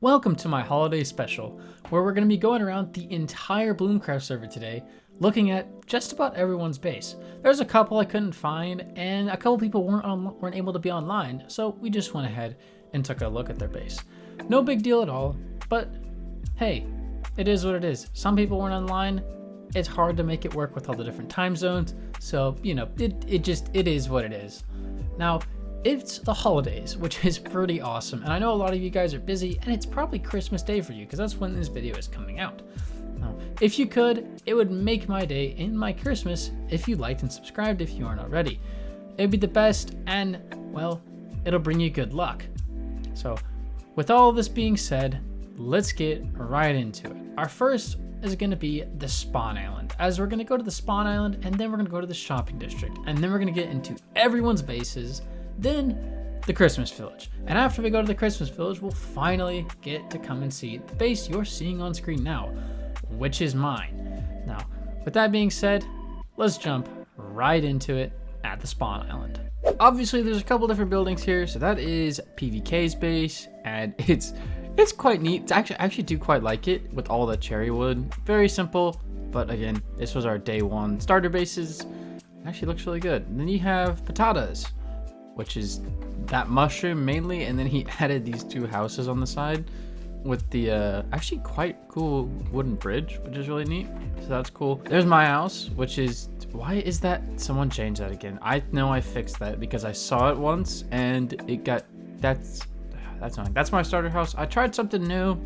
Welcome to my holiday special, where we're going to be going around the entire Bloomcraft server today, looking at just about everyone's base. There's a couple I couldn't find, and a couple people weren't able to be online, so we just went ahead and took a look at their base. No big deal at all, but hey, it is what it is. Some people weren't online. It's hard to make it work with all the different time zones, so it is what it is. Now, it's the holidays, which is pretty awesome, and I know a lot of you guys are busy, and it's probably Christmas Day for you because that's when this video is coming out. Now, if you could, it would make my day and my Christmas if you liked and subscribed if you aren't already. It'd be the best, and well, it'll bring you good luck. So, with all of this being said, let's get right into it. Our first is going to be the spawn island, as we're going to go to the spawn island, and then we're going to go to the shopping district, and then we're going to get into everyone's bases. Then the Christmas village. And after we go to the Christmas village, we'll finally get to come and see the base you're seeing on screen now, which is mine. Now, with that being said, let's jump right into it at the spawn island. Obviously, there's a couple different buildings here. So that is PVK's base, and it's quite neat. I actually do quite like it with all the cherry wood. Very simple, but again, this was our day one starter bases. It actually looks really good. And then you have Patatas, which is that mushroom mainly, and then he added these two houses on the side with the actually quite cool wooden bridge, which is really neat. So that's cool. There's my house, which is, why is that? Someone changed that again. I know I fixed that because I saw it once and it got, that's annoying. That's my starter house. I tried something new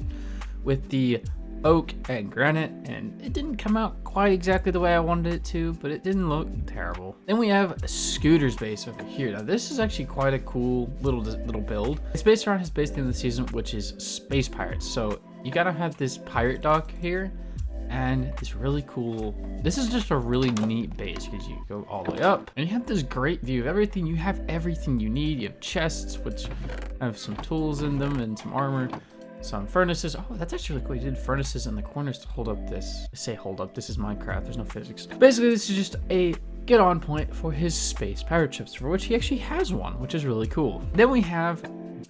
with the oak and granite, and it didn't come out quite exactly the way I wanted it to, but it didn't look terrible. Then we have Scooter's base over here. Now this is actually quite a cool little build. It's based around his base theme of the season, which is space pirates. So you gotta have this pirate dock here and this really cool, this is just a really neat base because you go all the way up and you have this great view of everything. You have everything you need. You have chests which have some tools in them and some armor, some furnaces. Oh, that's actually really cool. You did furnaces in the corners to hold up this. I say hold up, this is Minecraft, there's no physics. Basically, this is just a get on point for his space pirate ships, for which he actually has one, which is really cool. Then we have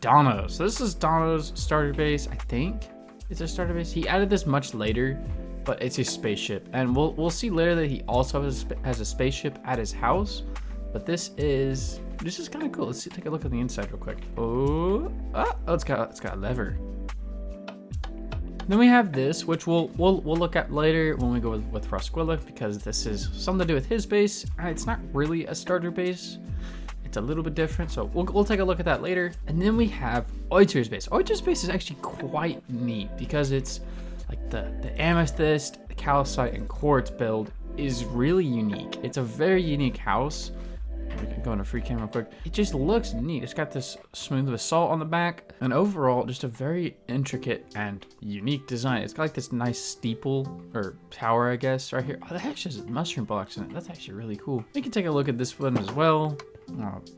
Dono's. So this is Dono's starter base. I think it's a starter base. He added this much later, but it's his spaceship. And we'll see later that he also has a spaceship at his house. But this is kind of cool. Let's take a look at the inside real quick. Oh, it's got a lever. Then we have this, which we'll look at later when we go with Frosquilla, because this is something to do with his base. It's not really a starter base. It's a little bit different, so we'll take a look at that later. And then we have Oiter's base. Oiter's base is actually quite neat because it's like the amethyst, the calcite, and quartz build is really unique. It's a very unique house. We can go into free cam real quick. It just looks neat. It's got this smooth basalt on the back, and overall just a very intricate and unique design. It's got like this nice steeple or tower, I guess, right here. Oh, that actually has mushroom blocks in it. That's actually really cool. We can take a look at this one as well.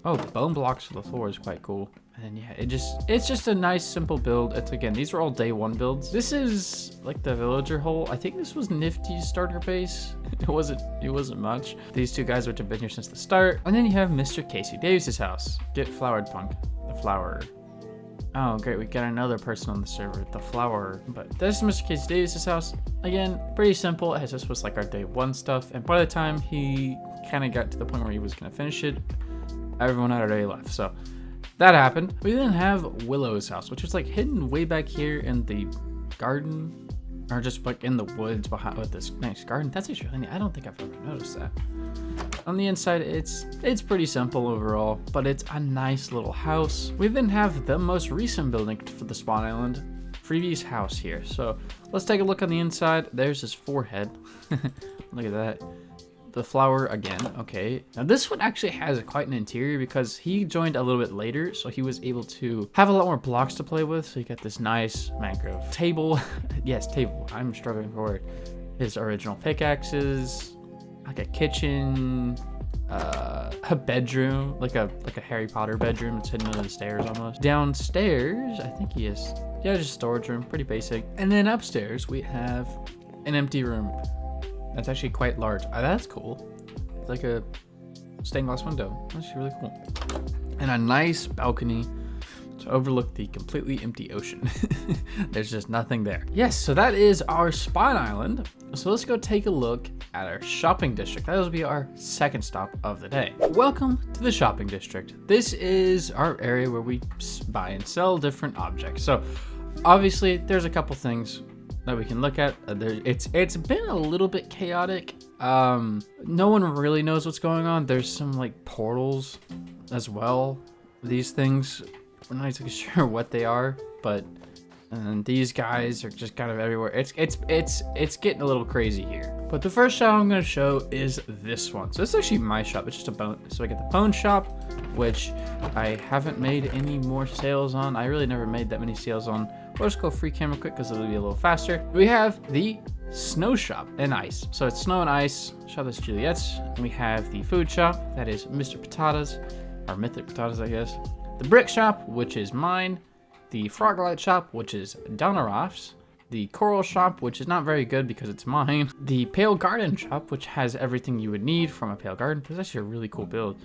Oh, bone blocks for the floor is quite cool. And yeah, it's just a nice simple build. It's, again, these are all day one builds. This is like the villager hole. I think this was Nifty's starter base. It wasn't much. These two guys which have been here since the start. And then you have Mr. Casey Davis's house. Get flowered punk, the flower. Oh great, we got another person on the server, the flower. But this is Mr. Casey Davis's house. Again, pretty simple, as this was like our day one stuff. And by the time he kind of got to the point where he was gonna finish it, everyone had already left. So that happened. We then have Willow's house, which is like hidden way back here in the garden, or just like in the woods behind with this nice garden. That's actually really neat. I don't think I've ever noticed that. On the inside, it's pretty simple overall, but it's a nice little house. We then have the most recent building for the spawn island, Freebie's house here. So let's take a look on the inside. There's his forehead. Look at that. The flower again. Okay, now this one actually has quite an interior because he joined a little bit later, so he was able to have a lot more blocks to play with. So you got this nice mangrove table. Yes, table, I'm struggling for it. His original pickaxes, like a kitchen, a bedroom, like a Harry Potter bedroom. It's hidden under the stairs almost. Downstairs, I think he is, yeah, just storage room, pretty basic. And then upstairs we have an empty room. That's actually quite large. That's cool. It's like a stained glass window. That's actually really cool. And a nice balcony to overlook the completely empty ocean. There's just nothing there. Yes, so that is our spawn island. So let's go take a look at our shopping district. That will be our second stop of the day. Welcome to the shopping district. This is our area where we buy and sell different objects. So obviously there's a couple things that we can look at. It's been a little bit chaotic. No one really knows what's going on. There's some like portals as well. These things, we're not exactly sure what they are, but and these guys are just kind of everywhere. It's getting a little crazy here. But the first shop I'm going to show is this one. So this is actually my shop. It's just a bone. So I get the bone shop, which I haven't made any more sales on. I really never made that many sales on. We'll just go free camera quick because it'll be a little faster. We have the snow shop and ice. So it's snow and ice. Shop that's Juliet's. And we have the food shop. That is Mr. Potatoes, or Mythic Potatoes, I guess. The brick shop, which is mine. The Froglight shop, which is Donaroff's. The Coral shop, which is not very good because it's mine. The Pale Garden shop, which has everything you would need from a Pale Garden. This is actually a really cool build.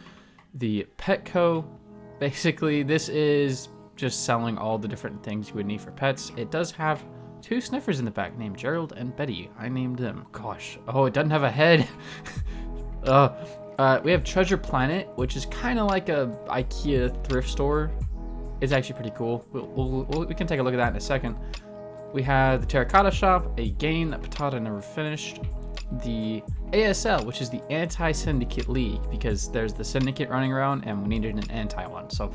The Petco, basically this is just selling all the different things you would need for pets. It does have two sniffers in the back named Gerald and Betty. I named them. Gosh. Oh, it doesn't have a head. We have Treasure Planet, which is kind of like a IKEA thrift store. It's actually pretty cool. We can take a look at that in a second. We have the Terracotta Shop, a game that Potato never finished. The ASL, which is the Anti-Syndicate League, because there's the Syndicate running around and we needed an anti one. So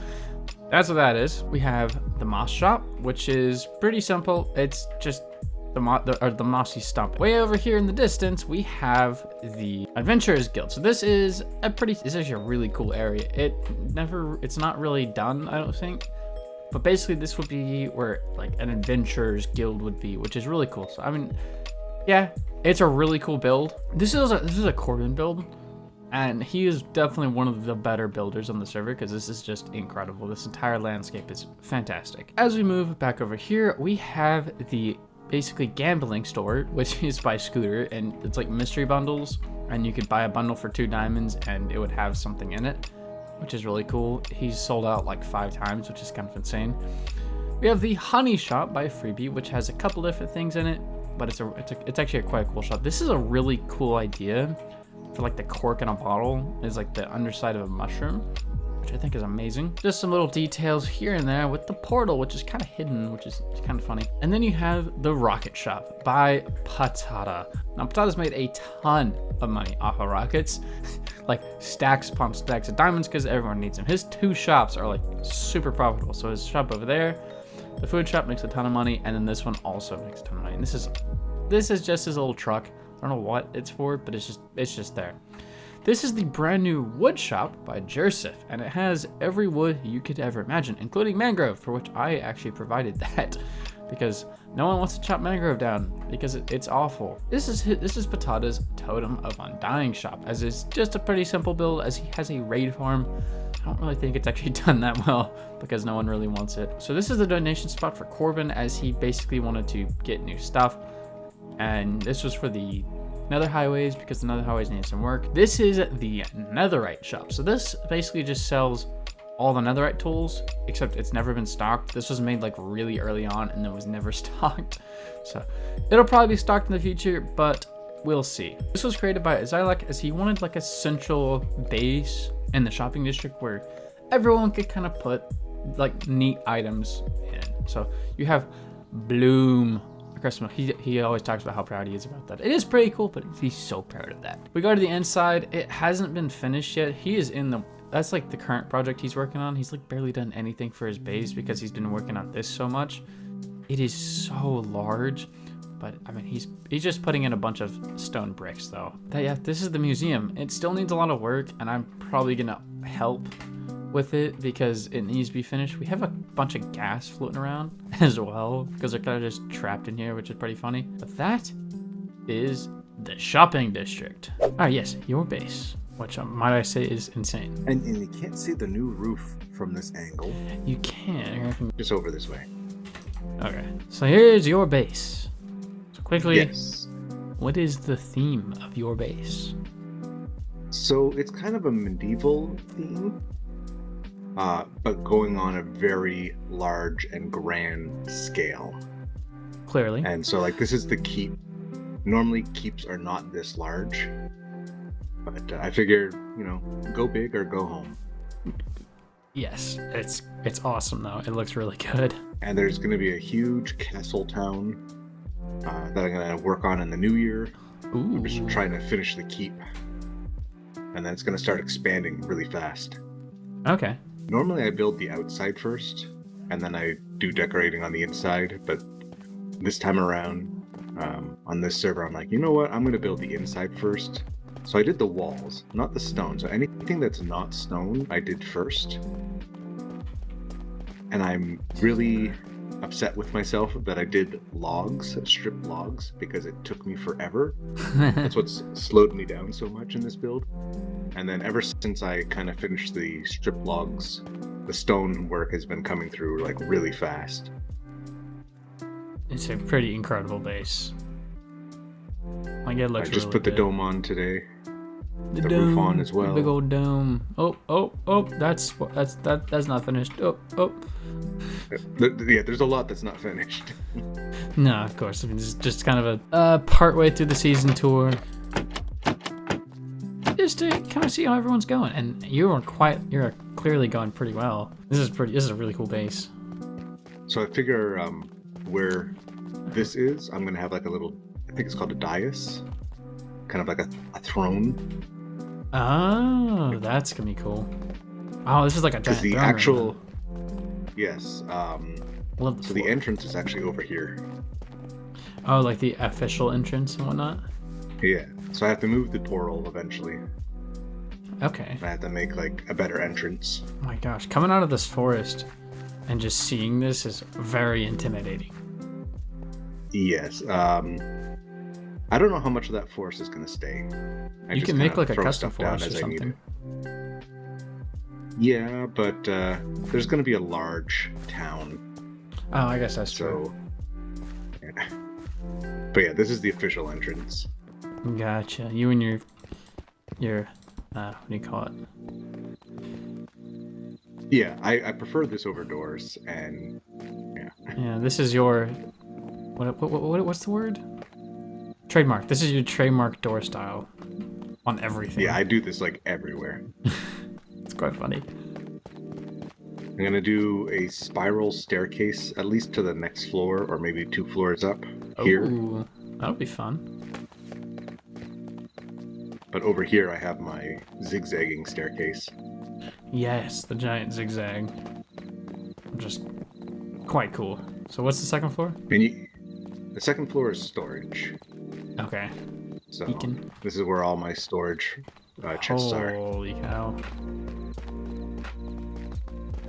that's what that is. We have the Moss Shop, which is pretty simple. It's just the Mossy Stump. Way over here in the distance, we have the Adventurers Guild. So this is it's actually a really cool area. It's not really done, I don't think. But basically this would be where like an Adventurers Guild would be, which is really cool. So I mean, yeah, it's a really cool build. This is a Corbin build, and he is definitely one of the better builders on the server because this is just incredible. This entire landscape is fantastic. As we move back over here, we have the basically gambling store, which is by Scooter, and it's like mystery bundles, and you could buy a bundle for 2 diamonds and it would have something in it, which is really cool. He's sold out like 5 times, which is kind of insane. We have the Honey Shop by Freebie, which has a couple different things in it, but it's actually quite a cool shop. This is a really cool idea for like the cork in a bottle is like the underside of a mushroom, which I think is amazing. Just some little details here and there with the portal, which is kind of hidden, which is kind of funny. And then you have the Rocket Shop by Patata. Now Patata's made a ton of money off of rockets, like stacks upon stacks of diamonds because everyone needs them. His 2 shops are like super profitable. So his shop over there, the food shop, makes a ton of money, and then this one also makes a ton of money. And this is just his little truck. I don't know what it's for, but it's just there. This is the brand new wood shop by Jersif, and it has every wood you could ever imagine, including mangrove, for which I actually provided that because no one wants to chop mangrove down because it's awful. This is Potato's Totem of Undying shop, as it's just a pretty simple build, as he has a raid farm. I don't really think it's actually done that well because no one really wants it. So this is the donation spot for Corbin, as he basically wanted to get new stuff, and this was for the Nether Highways because the Nether Highways needed some work. This is the Netherite shop. So this basically just sells all the Netherite tools, except it's never been stocked. This was made like really early on and it was never stocked. So it'll probably be stocked in the future, but we'll see. This was created by Zylek, as he wanted like a central base in the shopping district where everyone could kind of put like neat items in. So you have Bloom. He always talks about how proud he is about that. It is pretty cool, but he's so proud of that. We go to the inside. It hasn't been finished yet. He is that's like the current project he's working on. He's like barely done anything for his base because he's been working on this so much. It is so large, but I mean, he's just putting in a bunch of stone bricks though. Yeah, this is the museum. It still needs a lot of work, and I'm probably gonna help with it because it needs to be finished. We have a bunch of gas floating around as well because they're kind of just trapped in here, which is pretty funny. But that is the shopping district. Ah, yes, your base, which might I say is insane. And you can't see the new roof from this angle. You can. Just over this way. Okay, so here's your base. So quickly, yes. What is the theme of your base? So it's kind of a medieval theme. but going on a very large and grand scale. Clearly. And so, like, this is the keep. Normally, keeps are not this large, but I figured, go big or go home. Yes, it's awesome though. It looks really good. And there's going to be a huge castle town that I'm going to work on in the new year. Ooh. I'm just trying to finish the keep, and then it's going to start expanding really fast. Okay. Normally I build the outside first, and then I do decorating on the inside, but this time around, on this server, I'm like, you know what, I'm going to build the inside first. So I did the walls, not the stone. So anything that's not stone, I did first. And I'm really upset with myself that I did logs, stripped logs, because it took me forever. That's what's slowed me down so much in this build. And then ever since I kind of finished the strip logs, the stone work has been coming through like really fast. It's a pretty incredible base. Like it looks. I just really put the good. dome on today. The roof dome, on as well. the big old dome. Oh! That's not finished. Oh. Yeah, there's a lot that's not finished. No, of course. I mean, this is just kind of a part way through the season tour, just to kind of see how everyone's going. And you're clearly going pretty well. This is a really cool base. So I figure where this is, I'm gonna have like a little, I think it's called a dais, kind of like a throne. Oh, that's gonna be cool. Oh, this is like a giant The throne actual, room, yes. Love the So the floor. entrance is actually over here. Oh, like the official entrance and whatnot. Yeah. So I have to move the portal eventually. Okay. I have to make like a better entrance. Oh my gosh, coming out of this forest and just seeing this is very intimidating. Yes. I don't know how much of that forest is going to stay. You can make like a custom forest or something. Yeah, but there's going to be a large town. Oh, I guess that's true. So, yeah. But yeah, this is the official entrance. Gotcha. You and your what do you call it? Yeah, I prefer this over doors, and yeah. Yeah, this is your what's the word? Trademark. This is your trademark door style on everything. Yeah, I do this like everywhere. It's quite funny. I'm gonna do a spiral staircase at least to the next floor, or maybe 2 floors up here. Ooh, that'll be fun. But over here I have my zigzagging staircase. Yes, the giant zigzag. Just quite cool. So what's the second floor? And the second floor is storage. Okay. So Beacon. this is where all my storage chests are. Holy cow.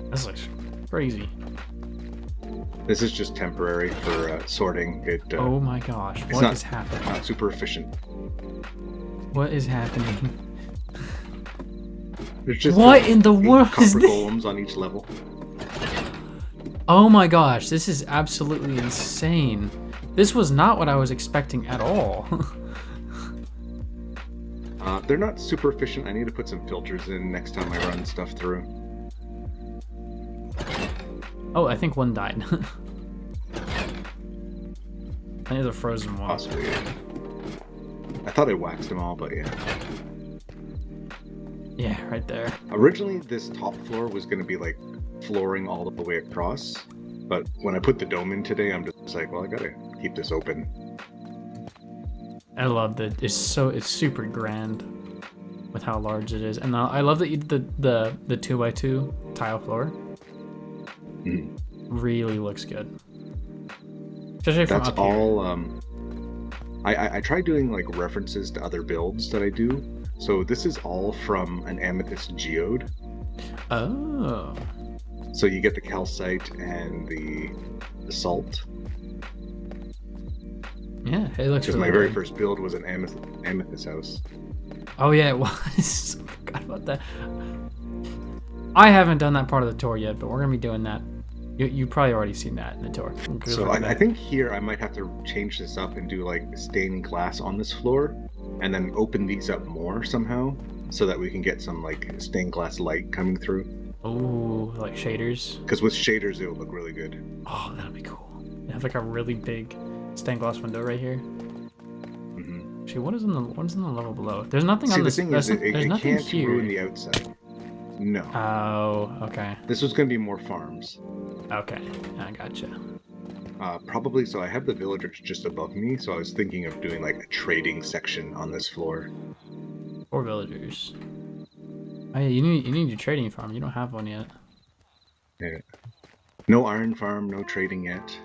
This looks crazy. This is just temporary for sorting. Oh my gosh, it's what is happening? not super efficient. What is happening? There's just What in the 8 world is copper this? golems on each level. Oh my gosh, this is absolutely insane. This was not what I was expecting at all. They're not super efficient. I need to put some filters in next time I run stuff through. Oh, I think one died. I need the frozen one. Possibly, yeah. I thought I waxed them all, but yeah. Yeah, right there. Originally, this top floor was going to be like flooring all the way across, but when I put the dome in today, I'm just like, well, I gotta keep this open. I love that. It's super grand with how large it is, and I love that you did the 2x2 tile floor. Mm. Really looks good. Especially from That's up here. all. I try doing like references to other builds that I do. So this is all from an amethyst geode. Oh. So you get the calcite and the salt. Yeah, it looks Because really my very good. first build was an amethyst house. Oh yeah, it was. I forgot about that. I haven't done that part of the tour yet, but we're gonna be doing that. You probably already seen that in the tour. So I think here I might have to change this up and do like stained glass on this floor, and then open these up more somehow, so that we can get some like stained glass light coming through. Oh, like shaders. Because with shaders, it will look really good. Oh, that'd be cool. They have like a really big stained glass window right here. Mm-hmm. Actually, what is in the level below? There's nothing See, on the this. thing is, There's it nothing can't here. ruin the outside. No. Oh, okay. This was going to be more farms. Okay, I gotcha. Probably, so I have the villagers just above me, so I was thinking of doing like a trading section on this floor. 4 villagers. Oh yeah, you need your trading farm. You don't have one yet. Yeah. No iron farm, no trading yet.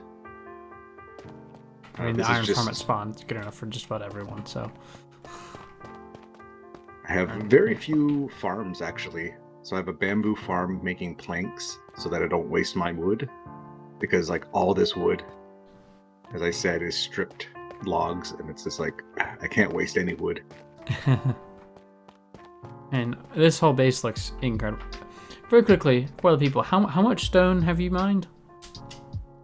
I mean, the this is iron just- farm at spawn is good enough for just about everyone. So I have very few farms actually. So I have a bamboo farm making planks so that I don't waste my wood. Because like all this wood, as I said, is stripped logs, and it's just like I can't waste any wood. and this whole base looks incredible. Very quickly, for the people, how much stone have you mined?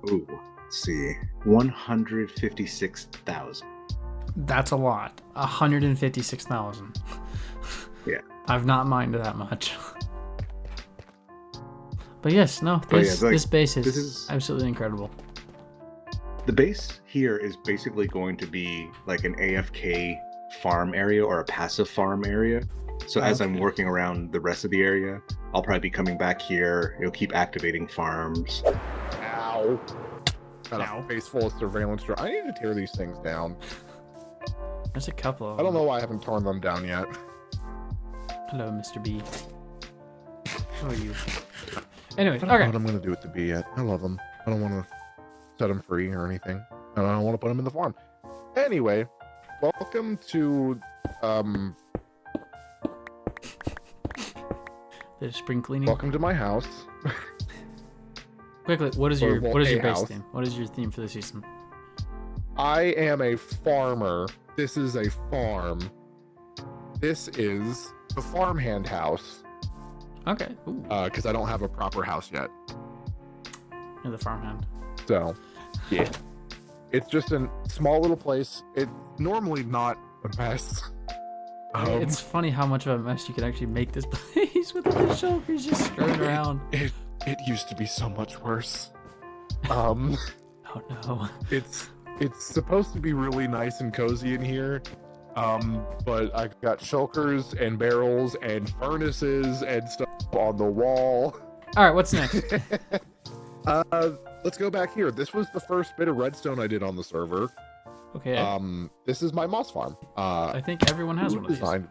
Ooh, let's see, 156,000. That's a lot. 156,000. Yeah. I've not mined that much. But yes, no, this base is absolutely incredible. The base here is basically going to be like an AFK farm area or a passive farm area. So as I'm working around the rest of the area, I'll probably be coming back here. It'll keep activating farms. Ow. Got a face full of surveillance. I need to tear these things down. There's a couple of I don't know why I haven't torn them down yet. Hello, Mr. B. How are you? Anyways, I don't know okay. what I'm going to do with the bee yet. I love them. I don't want to set them free or anything. And I don't want to put them in the farm. Anyway, welcome to, The spring cleaning. welcome to my house. Quickly, what is Or, your well, base house. theme? What is your theme for the season? I am a farmer. This is a farm. This is the farmhand house. Okay. Ooh, Because I don't have a proper house yet. you're the farmhand. So, yeah. It's just a small little place. It's normally not a mess. It's funny how much of a mess you can actually make this place with all the shulkers just strewn around. It used to be so much worse. Oh no. It's supposed to be really nice and cozy in here. But I got shulkers and barrels and furnaces and stuff on the wall. All right, what's next? Let's go back here. This was the first bit of redstone I did on the server. Okay. This is my moss farm. I think everyone has who one of these. designed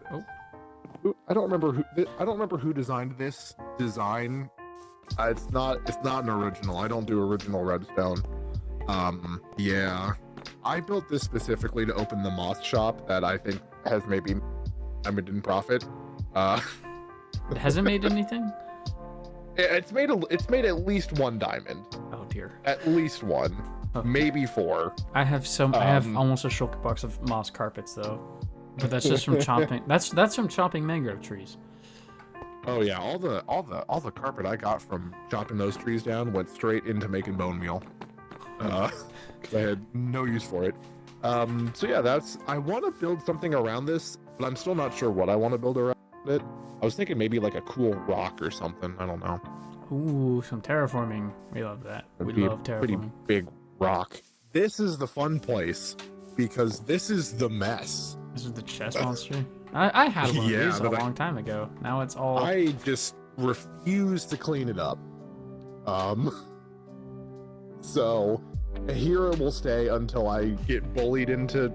I don't remember who designed this design. It's not an original. I don't do original redstone. Yeah. I built this specifically to open the moss shop that I think has maybe diamond in profit. It hasn't made anything? It's made at least one diamond. Oh dear. At least one. Okay. Maybe 4. I have almost a shulker box of moss carpets though. But that's just from chopping. That's from chopping mangrove trees. Oh yeah, all the carpet I got from chopping those trees down went straight into making bone meal. I had no use for it. So yeah, I want to build something around this, but I'm still not sure what I want to build around it. I was thinking maybe like a cool rock or something. I don't know. Ooh, some terraforming. We love that. We It'd be love a pretty terraforming. big rock. This is the fun place because this is the mess. This is the chest monster. I had one of Yeah, these a but long time ago. Now it's all. I just refuse to clean it up. So here it will stay until I get bullied into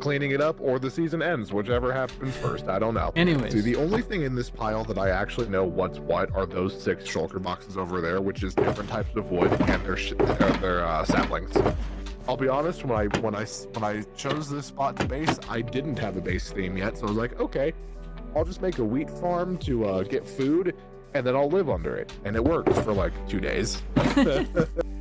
cleaning it up or the season ends, whichever happens first. I don't know. Anyways. See, the only thing in this pile that I actually know what's what are those 6 shulker boxes over there, which is different types of wood and their saplings. I'll be honest, when I chose this spot to base, I didn't have a base theme yet, so I was like, okay, I'll just make a wheat farm to get food, and then I'll live under it. And it worked for like 2 days.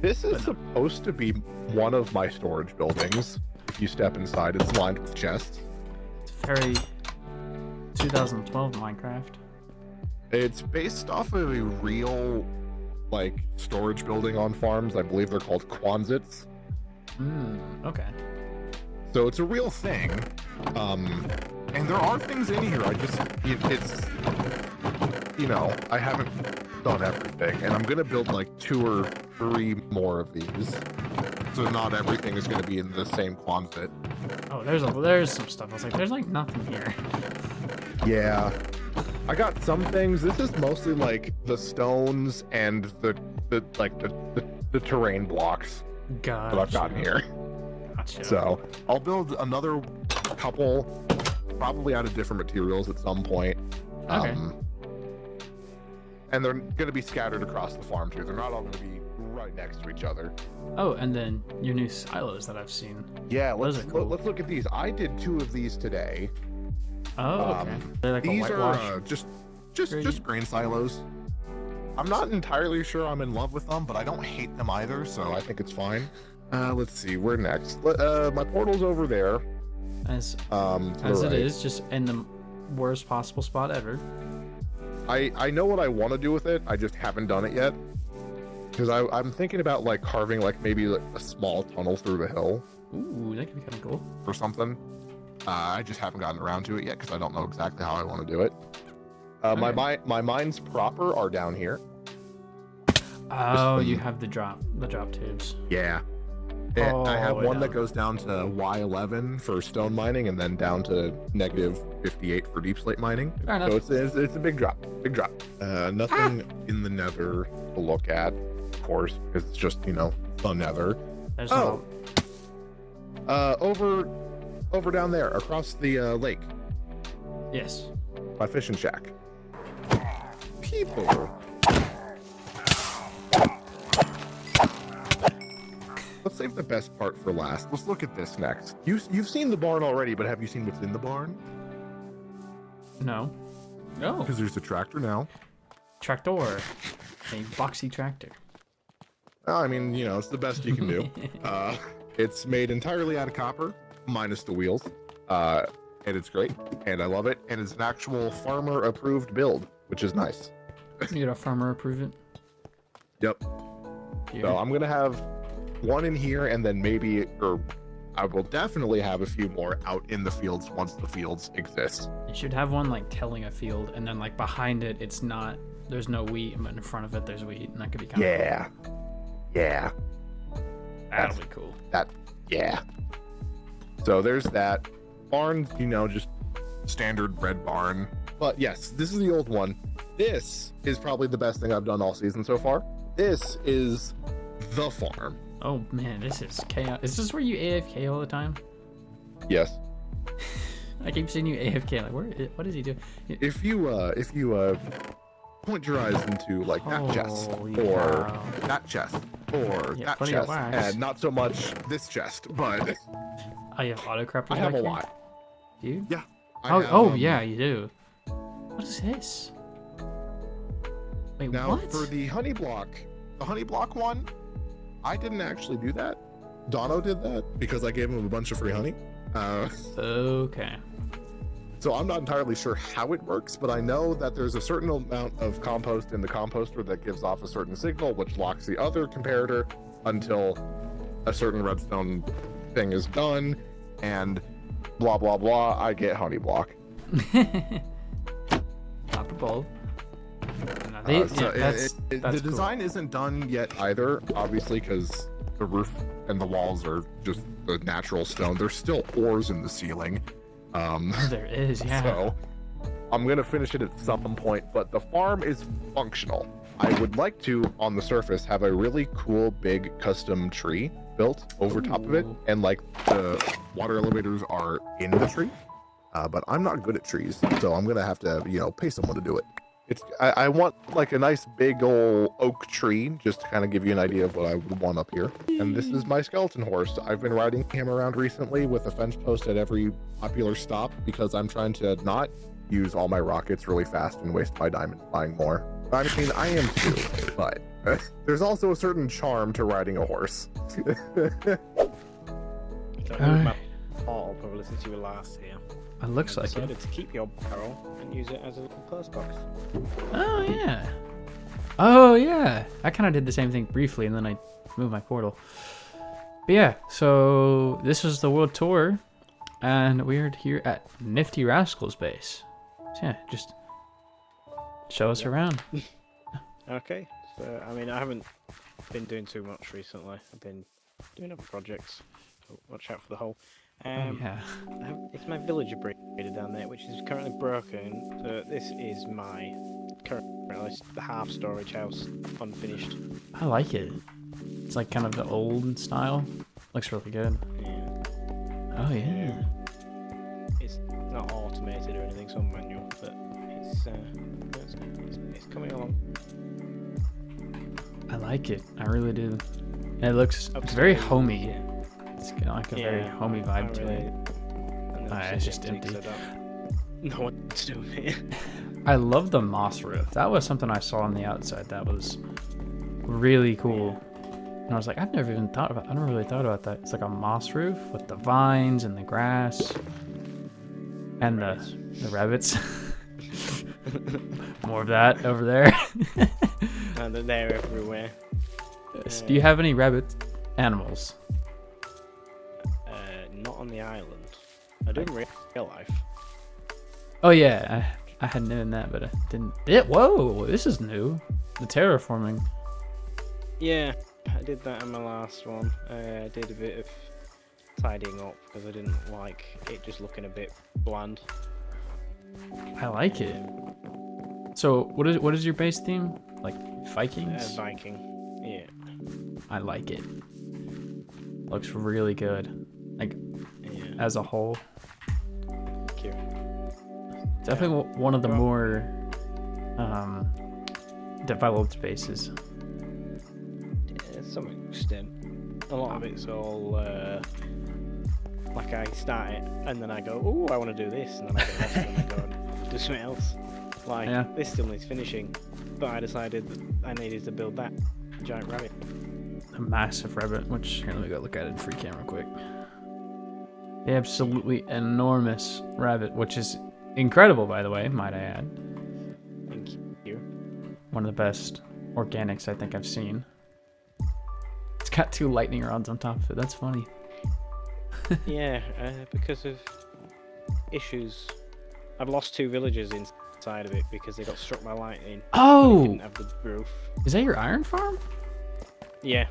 This is supposed to be one of my storage buildings. If you step inside, it's lined with chests. It's very 2012 Minecraft. It's based off of a real, like, storage building on farms. I believe they're called Quonsets. Okay. So it's a real thing. And there are things in here. It's, I haven't done everything, and I'm gonna build like 2 or 3 more of these. So not everything is gonna be in the same closet. Oh, there's some stuff. I was like, there's like nothing here. Yeah. I got some things. This is mostly like the stones and the terrain blocks Gotcha. that I've gotten here. Gotcha. So I'll build another couple, probably out of different materials at some point. Okay. And they're going to be scattered across the farm too. They're not all going to be right next to each other. Oh, and then your new silos that I've seen. Yeah, Those let's are cool. let's look at these. I did 2 of these today. Oh, okay. They're like These a whitewash. are just grain silos. I'm not entirely sure I'm in love with them, but I don't hate them either, so I think it's fine. Let's see, where next? My portal's over there. As As it is, just in the worst possible spot ever. I know what I want to do with it. I just haven't done it yet. Because I'm thinking about like carving like maybe like a small tunnel through the hill Ooh, that could be kind of cool. or something. I just haven't gotten around to it yet because I don't know exactly how I want to do it. My mines proper are down here. Oh, you have the drop tubes. Yeah. I have one that goes down to Y11 for stone mining and then down to -58 for deep slate mining. Fair enough. So it's a big drop. Nothing in the nether to look at, of course, because it's just, the nether. There's Over down there, across the lake, yes. my fishing shack. People. Let's save the best part for last. Let's look at this next. You've seen the barn already, but have you seen what's in the barn? No. No. Because there's a tractor now. Tractor. A boxy tractor. I mean, it's the best you can do. It's made entirely out of copper, minus the wheels. And it's great, and I love it. And it's an actual farmer-approved build, which is nice. You got a farmer approve it? Yep. Here. So I'm going to have one in here, and then I will definitely have a few more out in the fields once the fields exist. You should have one like telling a field, and then like behind it, it's not. There's no wheat, but in front of it, there's wheat, and that could be kind of Yeah. That'll be cool. Yeah. So there's that. Barn, just standard red barn. But yes, this is the old one. This is probably the best thing I've done all season so far. This is the farm. Oh man, this is chaos. Is this where you AFK all the time? Yes. I keep seeing you AFK. Like, what does he do? If you point your eyes into like that chest Holy or cow. that chest or Yeah, that plenty of chest, wax. and not so much this chest, but Oh, you have auto crafters. I have back a here? lot. Do you? Yeah. Yeah, you do. What is this? Wait, Now what? for the honey block one, I didn't actually do that. Dono did that because I gave him a bunch of free honey. Okay. So I'm not entirely sure how it works, but I know that there's a certain amount of compost in the composter that gives off a certain signal, which locks the other comparator until a certain redstone thing is done, and blah, blah, blah, I get honey block. Pop a bulb. No, The design isn't done yet either, obviously, because the roof and the walls are just the natural stone. There's still ores in the ceiling. There is, yeah. So I'm gonna finish it at some point, but the farm is functional. I would like to, on the surface, have a really cool big custom tree built over top of it, Ooh. and like the water elevators are in the tree. But I'm not good at trees, so I'm gonna have to, pay someone to do it. I want like a nice big old oak tree, just to kind of give you an idea of what I would want up here. And this is my skeleton horse. I've been riding him around recently with a fence post at every popular stop because I'm trying to not use all my rockets really fast and waste my diamonds buying more. I mean, I am too, but there's also a certain charm to riding a horse. Alright. Paul, probably since you were last here. It looks I like it. decided to keep your barrel and use it as a little purse box. Oh yeah. Oh yeah. I kind of did the same thing briefly, and then I moved my portal. But yeah, so this was the world tour, and we're here at Nifty Rascal's base. So yeah, just show us around. Okay. So I mean, I haven't been doing too much recently. I've been doing other projects. So watch out for the hole. Yeah. It's my villager breeder down there, which is currently broken. So this is my currently the half storage house, unfinished. I like it. It's like kind of the old style. Looks really good. Yeah. Oh yeah. It's not automated or anything, so manual, but it's coming along. I like it. I really do. And it looks it's very homey. Yeah. It's got like a very homey vibe to it. And Ah, it's just empty. No one's doing it. I love the moss roof. That was something I saw on the outside. That was really cool. And I was like, I never really thought about that. It's like a moss roof with the vines and the grass and the rabbits. More of that over there. And they're everywhere. Yes. Do you have any rabbit animals? Not on the island. I do in real life. Oh yeah, I had known that, but I didn't. Whoa, this is new. The terraforming. Yeah, I did that in my last one. I did a bit of tidying up because I didn't like it just looking a bit bland. I like it. So what is your base theme? Like Vikings? Viking. Yeah. I like it. Looks really good. Like Yeah. as a whole. Thank you. Definitely one of the more developed bases. Yeah, to some extent. A lot of it's all like I start it and then I go, oh, I want to do this, and then I get lost and I go and do something else. Like this still needs finishing, but I decided that I needed to build that giant rabbit. A massive rabbit, which here, let me go look at it in free camera quick. The absolutely enormous rabbit, which is incredible, by the way, might I add. Thank you. One of the best organics I think I've seen. It's got 2 lightning rods on top of it. That's funny. Yeah, because of issues. I've lost 2 villagers inside of it because they got struck by lightning. Oh! Didn't have the roof. Is that your iron farm? Yeah.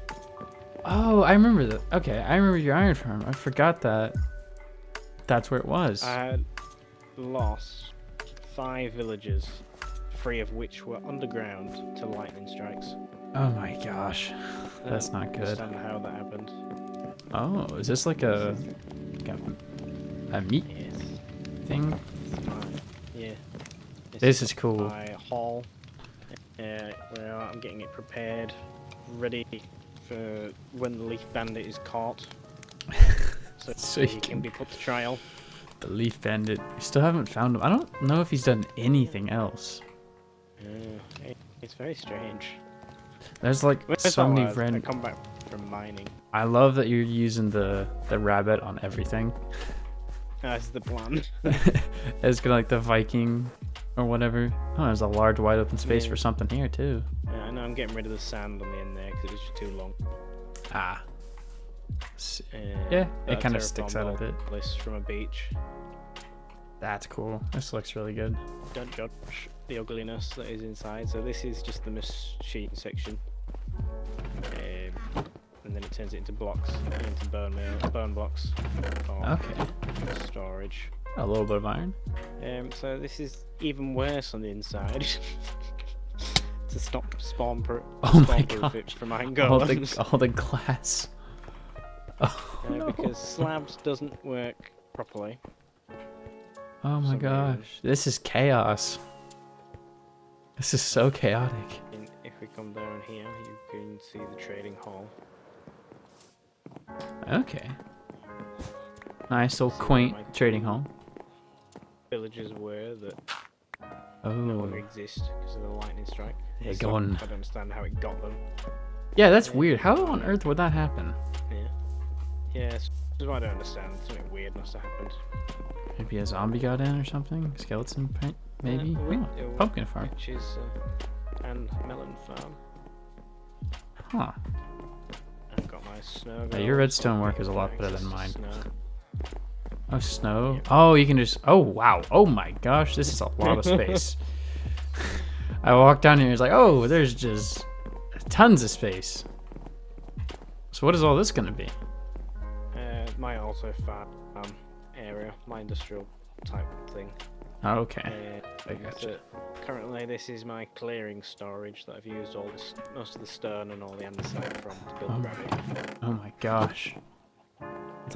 Oh, I remember that. Okay, I remember your iron farm. I forgot that. That's where it was. I had lost 5 villagers, 3 of which were underground to lightning strikes. Oh my gosh. That's not good. I don't understand how that happened. Oh, is this like a meat Yes. thing? Yeah. This is cool. My hall. Well, I'm getting it prepared, ready for when the leaf bandit is caught. So he can be put to trial. The leaf bandit. We still haven't found him. I don't know if he's done anything else. It's very strange. There's like so many I random. come back from mining. I love that you're using the rabbit on everything. That's the plan. It's kind of like the Viking or whatever. Oh, there's a large wide open space for something here too. Yeah, I know I'm getting rid of the sand on the end there because it was just too long. Ah. Yeah, it kind of terraform sticks out a bit. List from a beach. That's cool. This looks really good. Don't judge the ugliness that is inside. So this is just the machine section, and then it turns it into blocks, into bone blocks. Okay. Storage. A little bit of iron. So this is even worse on the inside. To stop spawn proof it from iron golems. All the glass. Oh, no. Because slabs doesn't work properly. Oh my gosh. This is chaos. This is so chaotic. And if we come down here, you can see the trading hall. Okay. Nice little quaint trading hall. Villages were that Oh. no longer exist because of the lightning strike. Yeah, So going. I don't understand how it got them. Yeah, that's weird. How on earth would that happen? Yeah, this is what I don't understand. Something weird must have happened. Maybe a zombie got in or something? Skeleton paint? Maybe? Oh, pumpkin farm. Which is and melon farm. Huh. I've got my snow. Yeah, your golems, redstone so work I is a can lot get better access than to mine. snow. Oh, snow. Oh, you can just... Oh, wow. Oh my gosh, this is a lot of space. I walked down here. It's like, oh, there's just tons of space. So what is all this gonna be? My auto farm area, my industrial type thing. Okay. I So gotcha. currently, this is my clearing storage that I've used most of the stone and all the andesite from to build gravity. Oh my gosh. That's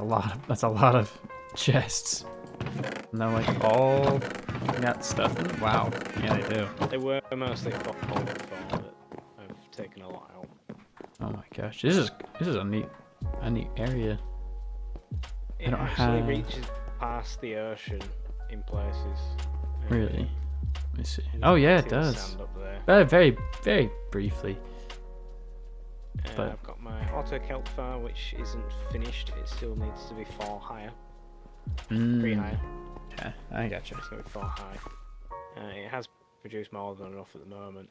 a lot of chests. And they're like all got stuff in it? Wow. Yeah, they do. They were mostly full before, but I've taken a lot out. Oh my gosh. This is a neat area. I It don't actually have- reaches past the ocean in places. Really? Let me see. You Oh can yeah, it see the does. sand up there. Very, very briefly. but- I've got my auto kelp farm, which isn't finished. It still needs to be 4 higher, 3 higher. Yeah, I gotcha. It's going to be 4 high. It has produced more than enough at the moment.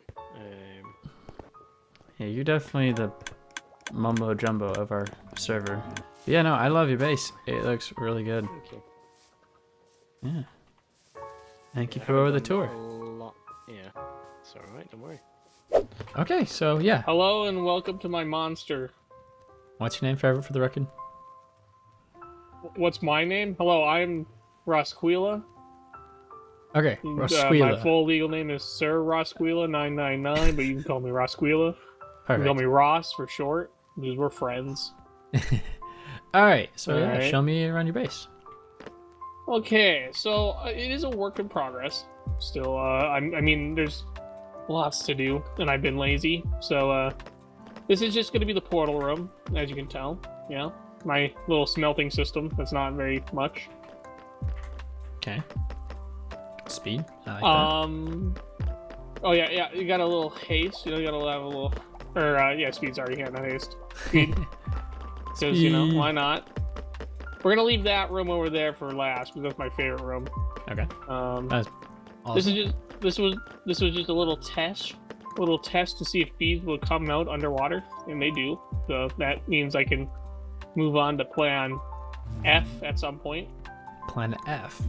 Yeah, you're definitely the mumbo jumbo of our server. Yeah, no, I love your base. It looks really good. Thank you. Yeah. Thank you I for haven't the done tour. a lot. Yeah, it's alright, don't worry. Okay, so yeah. Hello and welcome to my monster. What's your name forever for the record? What's my name? Hello, I'm Rosquila. Okay, My Rosquila. full legal name is Sir Rosquila 999, but you can call me Rosquila. You can call Perfect. me Ross for short, because we're friends. Alright, so yeah, Alright. show me around your base. Okay, so it is a work in progress. Still, I mean, there's lots to do, and I've been lazy. So, this is just going to be the portal room, as you can tell. Yeah, my little smelting system. That's not very much. Okay. Speed. I like Oh yeah, you got a little haste. You know, you gotta have a little, or yeah, speed. Sorry, yeah, not haste. Speed. Because you know, Speed. why not? We're gonna leave that room over there for last because that's my favorite room. that. Okay. This Awesome. is just this was just a little test to see if bees will come out underwater, and they do. So that means I can move on to plan F at some point. Plan F.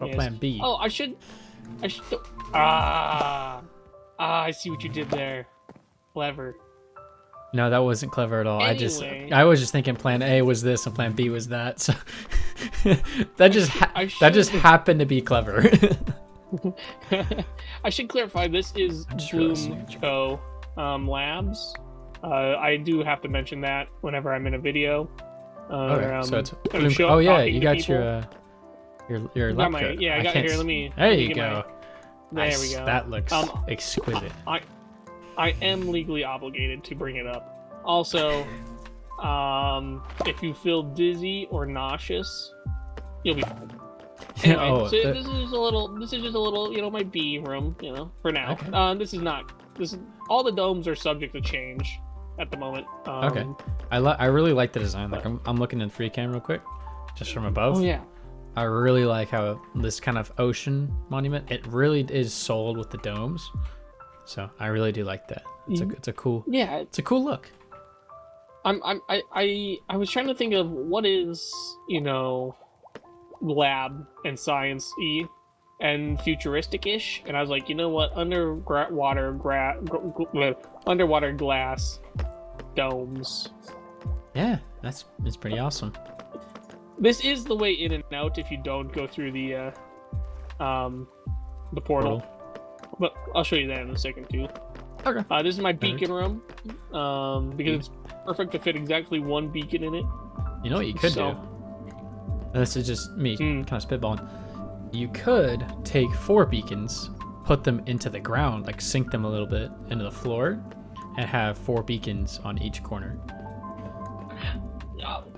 Or Yes. plan B. Oh, I should. I see what you did there. Clever. No, that wasn't clever at all. Anyway. I was just thinking plan A was this and plan B was that. So that just I that just should- happened to be clever. I should clarify. This is I just realized Bloomco Labs. I do have to mention that whenever I'm in a video. Okay, so it's I'm oh yeah, talking you to got people. your Got lab my- coat. yeah, I got can't here. s- Let me. There let me you get go. There Nice. we go. That looks Um, exquisite. I am legally obligated to bring it up. Also, if you feel dizzy or nauseous, you'll be fine. Anyway, Oh, so this is just a little, you know, my B room, you know, for now. Okay. This is all the domes are subject to change at the moment. Okay. I really like the design. Like I'm looking in free cam real quick, just from above. Oh yeah. I really like how this kind of ocean monument. It really is sold with the domes, so I really do like that. It's a cool Yeah, look. I was trying to think of what is, you know, lab and science-y and futuristic-ish, and I was like, you know what, underwater glass domes. Yeah, it's pretty awesome. This is the way in and out if you don't go through the portal. But I'll show you that in a second too. Okay. This is my beacon room, because it's perfect to fit exactly one beacon in it. You know what you could So- do? This is just me Hmm. kind of spitballing. You could take 4 beacons, put them into the ground, like sink them a little bit into the floor, and have 4 beacons on each corner.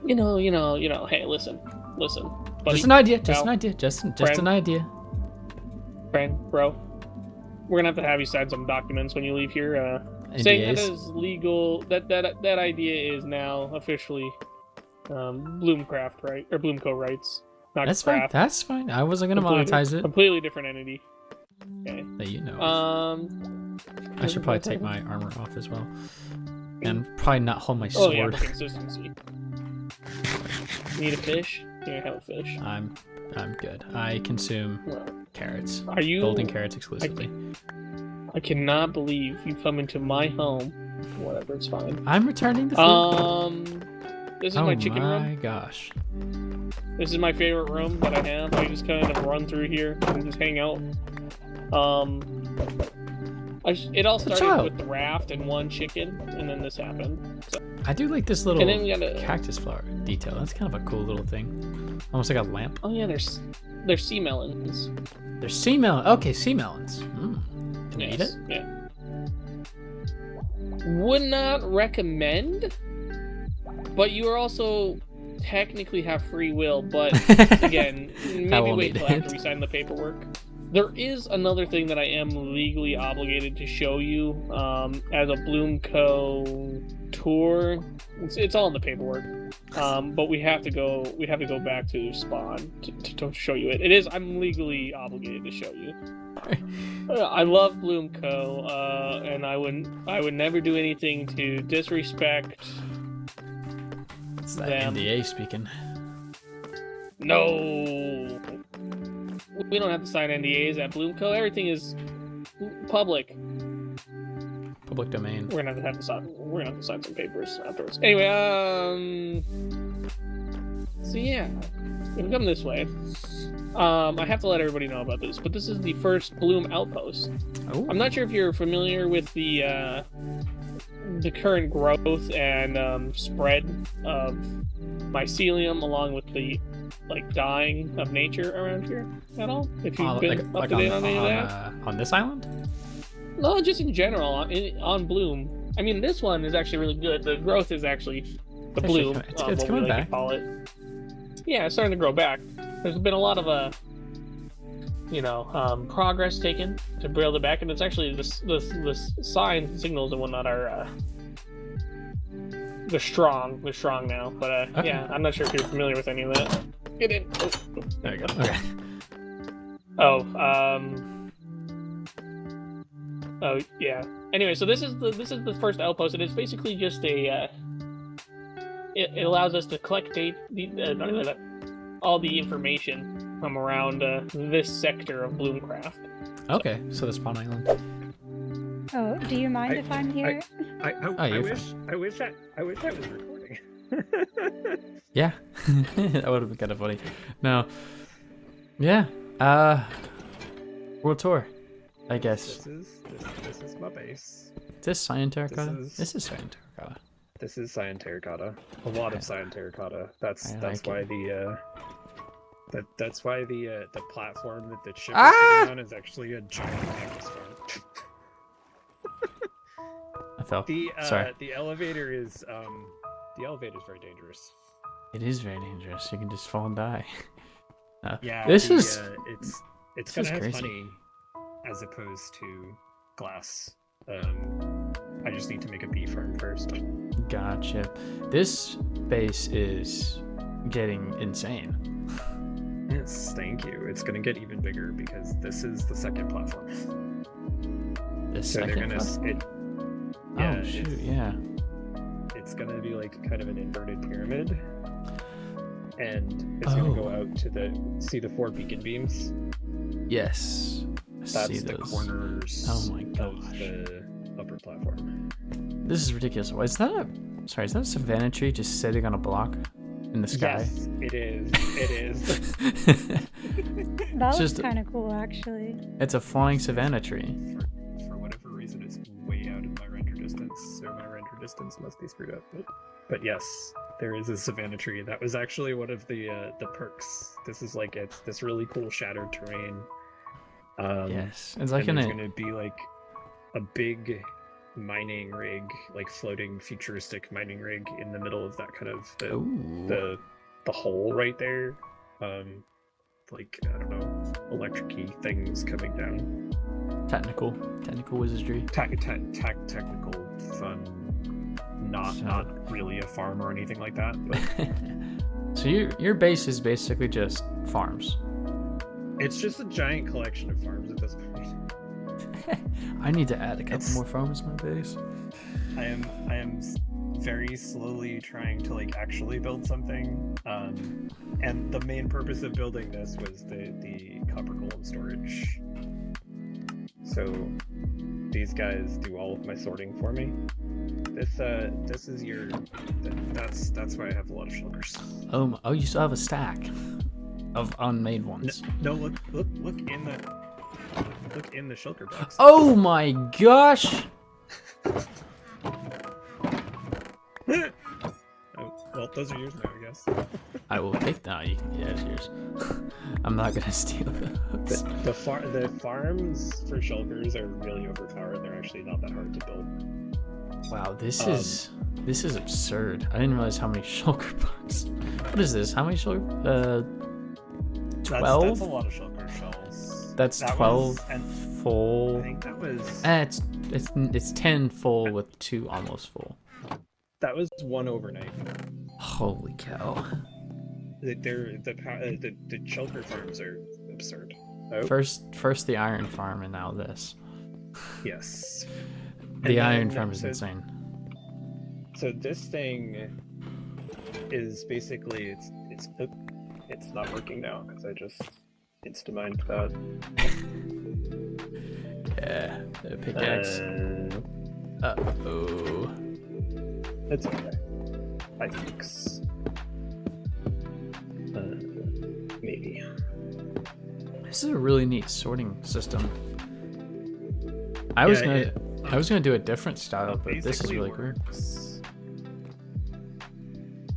You know. Hey, listen, buddy, Just an idea. Just pal, an idea. Just friend. an idea. friend, bro. We're gonna have to have you sign some documents when you leave here, saying that NDAs. is legal. That idea is now officially Bloomcraft, right, or Bloomco rights. Not That's fine. Craft. That's fine. I wasn't gonna Completely- monetize it. Completely different entity. Okay. That you know. of. I should probably take my armor off as well, and probably not hold my Oh yeah, sword. for consistency. Need a fish? Yeah, have a fish. I'm good. I consume Well, carrots. are you Golden carrots exclusively. I cannot believe you come into my home. Whatever, it's fine. I'm returning the food. This is my chicken room. Oh my gosh. This is my favorite room that I have. I just kind of run through here and just hang out. It all started with the raft and one chicken, and then this happened. So. I do like this little And then we got cactus flower detail. That's kind of a cool little thing. Almost like a lamp. Oh yeah, there's sea melons. There's sea melon. Okay, sea melons. Can you eat it? Yeah. Would not recommend, but you are also technically have free will. But again, maybe wait till after we sign the paperwork. There is another thing that I am legally obligated to show you as a Bloomco tour. It's all in the paperwork, but we have to go back to Spawn to show you it. I'm legally obligated to show you. I love Bloomco, and I would never do anything to disrespect. It's that them. NDA speaking. No. We don't have to sign NDAs at Bloomco. Everything is public. Public domain. We're gonna have to sign some papers afterwards. Anyway, so yeah, we come this way. I have to let everybody know about this, but this is the first Bloom outpost. Oh. I'm not sure if you're familiar with the current growth and spread of mycelium, along with the dying of nature around here at all? If you've been up to date on any of that? On this island? No, just in general on Bloom. I mean, this one is actually really good. The growth is actually the bloom. It's coming back. Call it. Yeah, it's starting to grow back. There's been a lot of progress taken to build it back, and it's actually the signs and signals and whatnot are they're strong. They're strong now. But okay. Yeah, I'm not sure if you're familiar with any of that. Get in. Oh. There you go. Okay. Oh yeah. Anyway, so this is the first outpost. It is basically just a. It allows us to collect all the information from around this sector of Bloomcraft. Okay, so the spawn island. Oh, do you mind if I'm here? I wish I was recording. Yeah, that would have been kind of funny. No, yeah, world tour, I guess. This is my base. Is this cyan terracotta? This is cyan terracotta. This is cyan terracotta. A lot of cyan terracotta. That's why that's why the platform that the ship is sitting on is actually a giant canvas farm. I fell. Sorry. The elevator is very dangerous. It is very dangerous. You can just fall and die. Yeah. It's gonna have crazy. honey as opposed to glass. I just need to make a bee farm first. Gotcha. This base is getting insane. Yes, thank you. It's gonna get even bigger because this is the second platform. It's gonna be like kind of an inverted pyramid, and it's gonna go out to see the 4 beacon beams. Yes, that's the corners. Oh my gosh. Of the upper platform. This is ridiculous. Is that a savannah tree just sitting on a block in the sky? Yes, it is. It is. That was kind of cool, actually. It's a flying savannah tree. For whatever reason, it's way out of my render distance, so my render distance must be screwed up. But yes, there is a savannah tree. That was actually one of the perks. This is it's this really cool shattered terrain. Yes, it's like there's gonna be like a big mining rig, like floating futuristic mining rig in the middle of that kind of the hole right there. Like, I don't know, electric-y things coming down. Technical wizardry. Technical fun. Not really a farm or anything like that. But So your base is basically just farms. it's just a giant collection of farms at this point. I need to add a couple more farms to my base. I am very slowly trying to actually build something. And the main purpose of building this was the copper gold storage. So these guys do all of my sorting for me. This is your. That's why I have a lot of shulkers. Oh, you still have a stack of unmade ones. No, look in the shulker box. Oh my gosh! Oh, well, those are yours now, I guess. I will take that. Yeah, it's yours. I'm not gonna steal those. The farms for shulkers are really overpowered. They're actually not that hard to build. Wow, this is absurd. I didn't realize how many shulker bucks. What is this? How many shulker? 12. That's a lot of shulker shells. That's That 12 was- full. I think that was. It's 10 full with 2 almost full. That was one overnight. Holy cow! The shulker farms are absurd. Oh, First the iron farm and now this. yes. The And iron then- farm is so- insane. So this thing is basically it's not working now because I just insta-mined that. Yeah, the pickaxe. Oh. It's okay. I fix. Maybe. This is a really neat sorting system. I was gonna do a different style, but this is basically really cool. works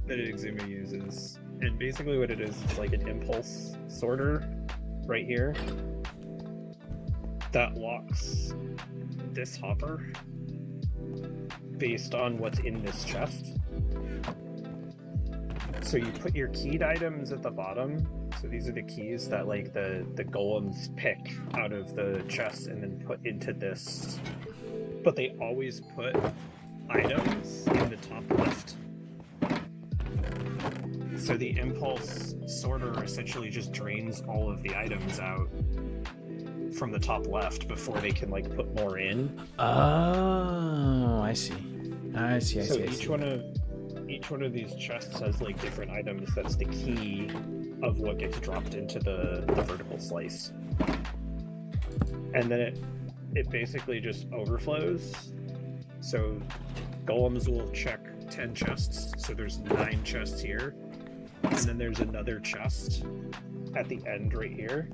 that Exuma uses. And basically what it is like an impulse sorter right here that locks this hopper based on what's in this chest. So you put your keyed items at the bottom. So these are the keys that like the golems pick out of the chest and then put into this. But they always put items in the top left. So the impulse sorter essentially just drains all of the items out from the top left before they can like put more in. Oh, I see. So each one of these chests has like different items. That's the key of what gets dropped into the vertical slice. And then it basically just overflows. So golems will check 10 chests. So there's 9 chests here. And then there's another chest at the end right here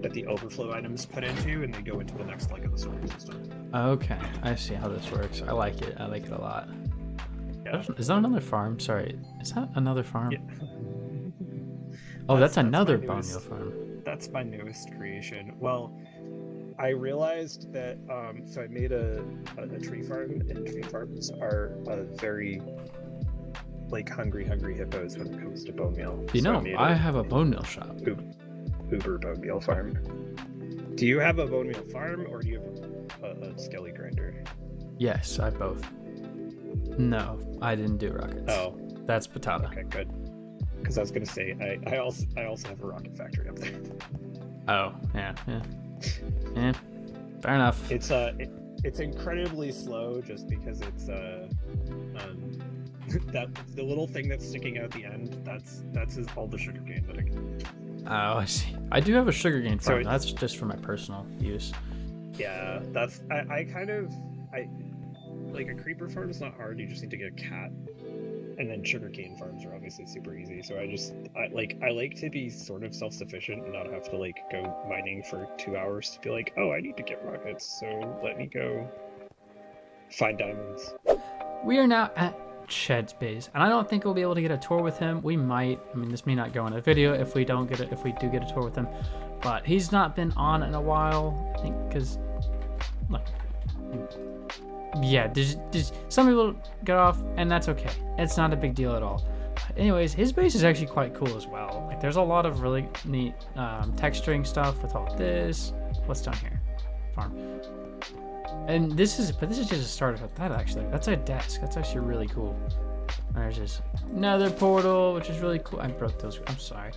that the overflow items put into, and they go into the next leg of the sorting system. Okay, I see how this works. I like it. I like it a lot. Yeah. Is that another farm? Sorry, is that another farm? Yeah. Oh, that's my another newest- bone meal farm. That's my newest creation. Well, I realized that so I made a tree farm, and tree farms are very like hungry hippos when it comes to bone meal. You So know, made I a have a bone meal shop. Uber bone meal farm. Do you have a bone meal farm, or do you have a skelly grinder? Yes, I both. No, I didn't do rockets. Oh, That's patata. okay, good. Because I was gonna say I also have a rocket factory up there. Oh, yeah. Fair enough. It's incredibly slow just because it's that the little thing that's sticking out at the end. That's all the sugar cane that I can. Oh, I see. I do have a sugarcane So farm. it's- That's just for my personal use. Yeah, that's I like a creeper farm is not hard. You just need to get a cat, and then sugarcane farms are obviously super easy. So I like to be sort of self-sufficient and not have to like go mining for 2 hours to be like, oh, I need to get rockets, so let me go find diamonds. We are now at Ched's base, and I don't think we'll be able to get a tour with him. We might. I mean, this may not go in a video if we do get a tour with him, but he's not been on in a while. I think because, like, yeah, there's some people get off, and that's okay. It's not a big deal at all. Anyways, his base is actually quite cool as well. Like, there's a lot of really neat texturing stuff with all this. What's down here? Farm. And this is just a starter hut. That's a desk. That's actually really cool. There's just another portal, which is really cool. I broke those. I'm sorry.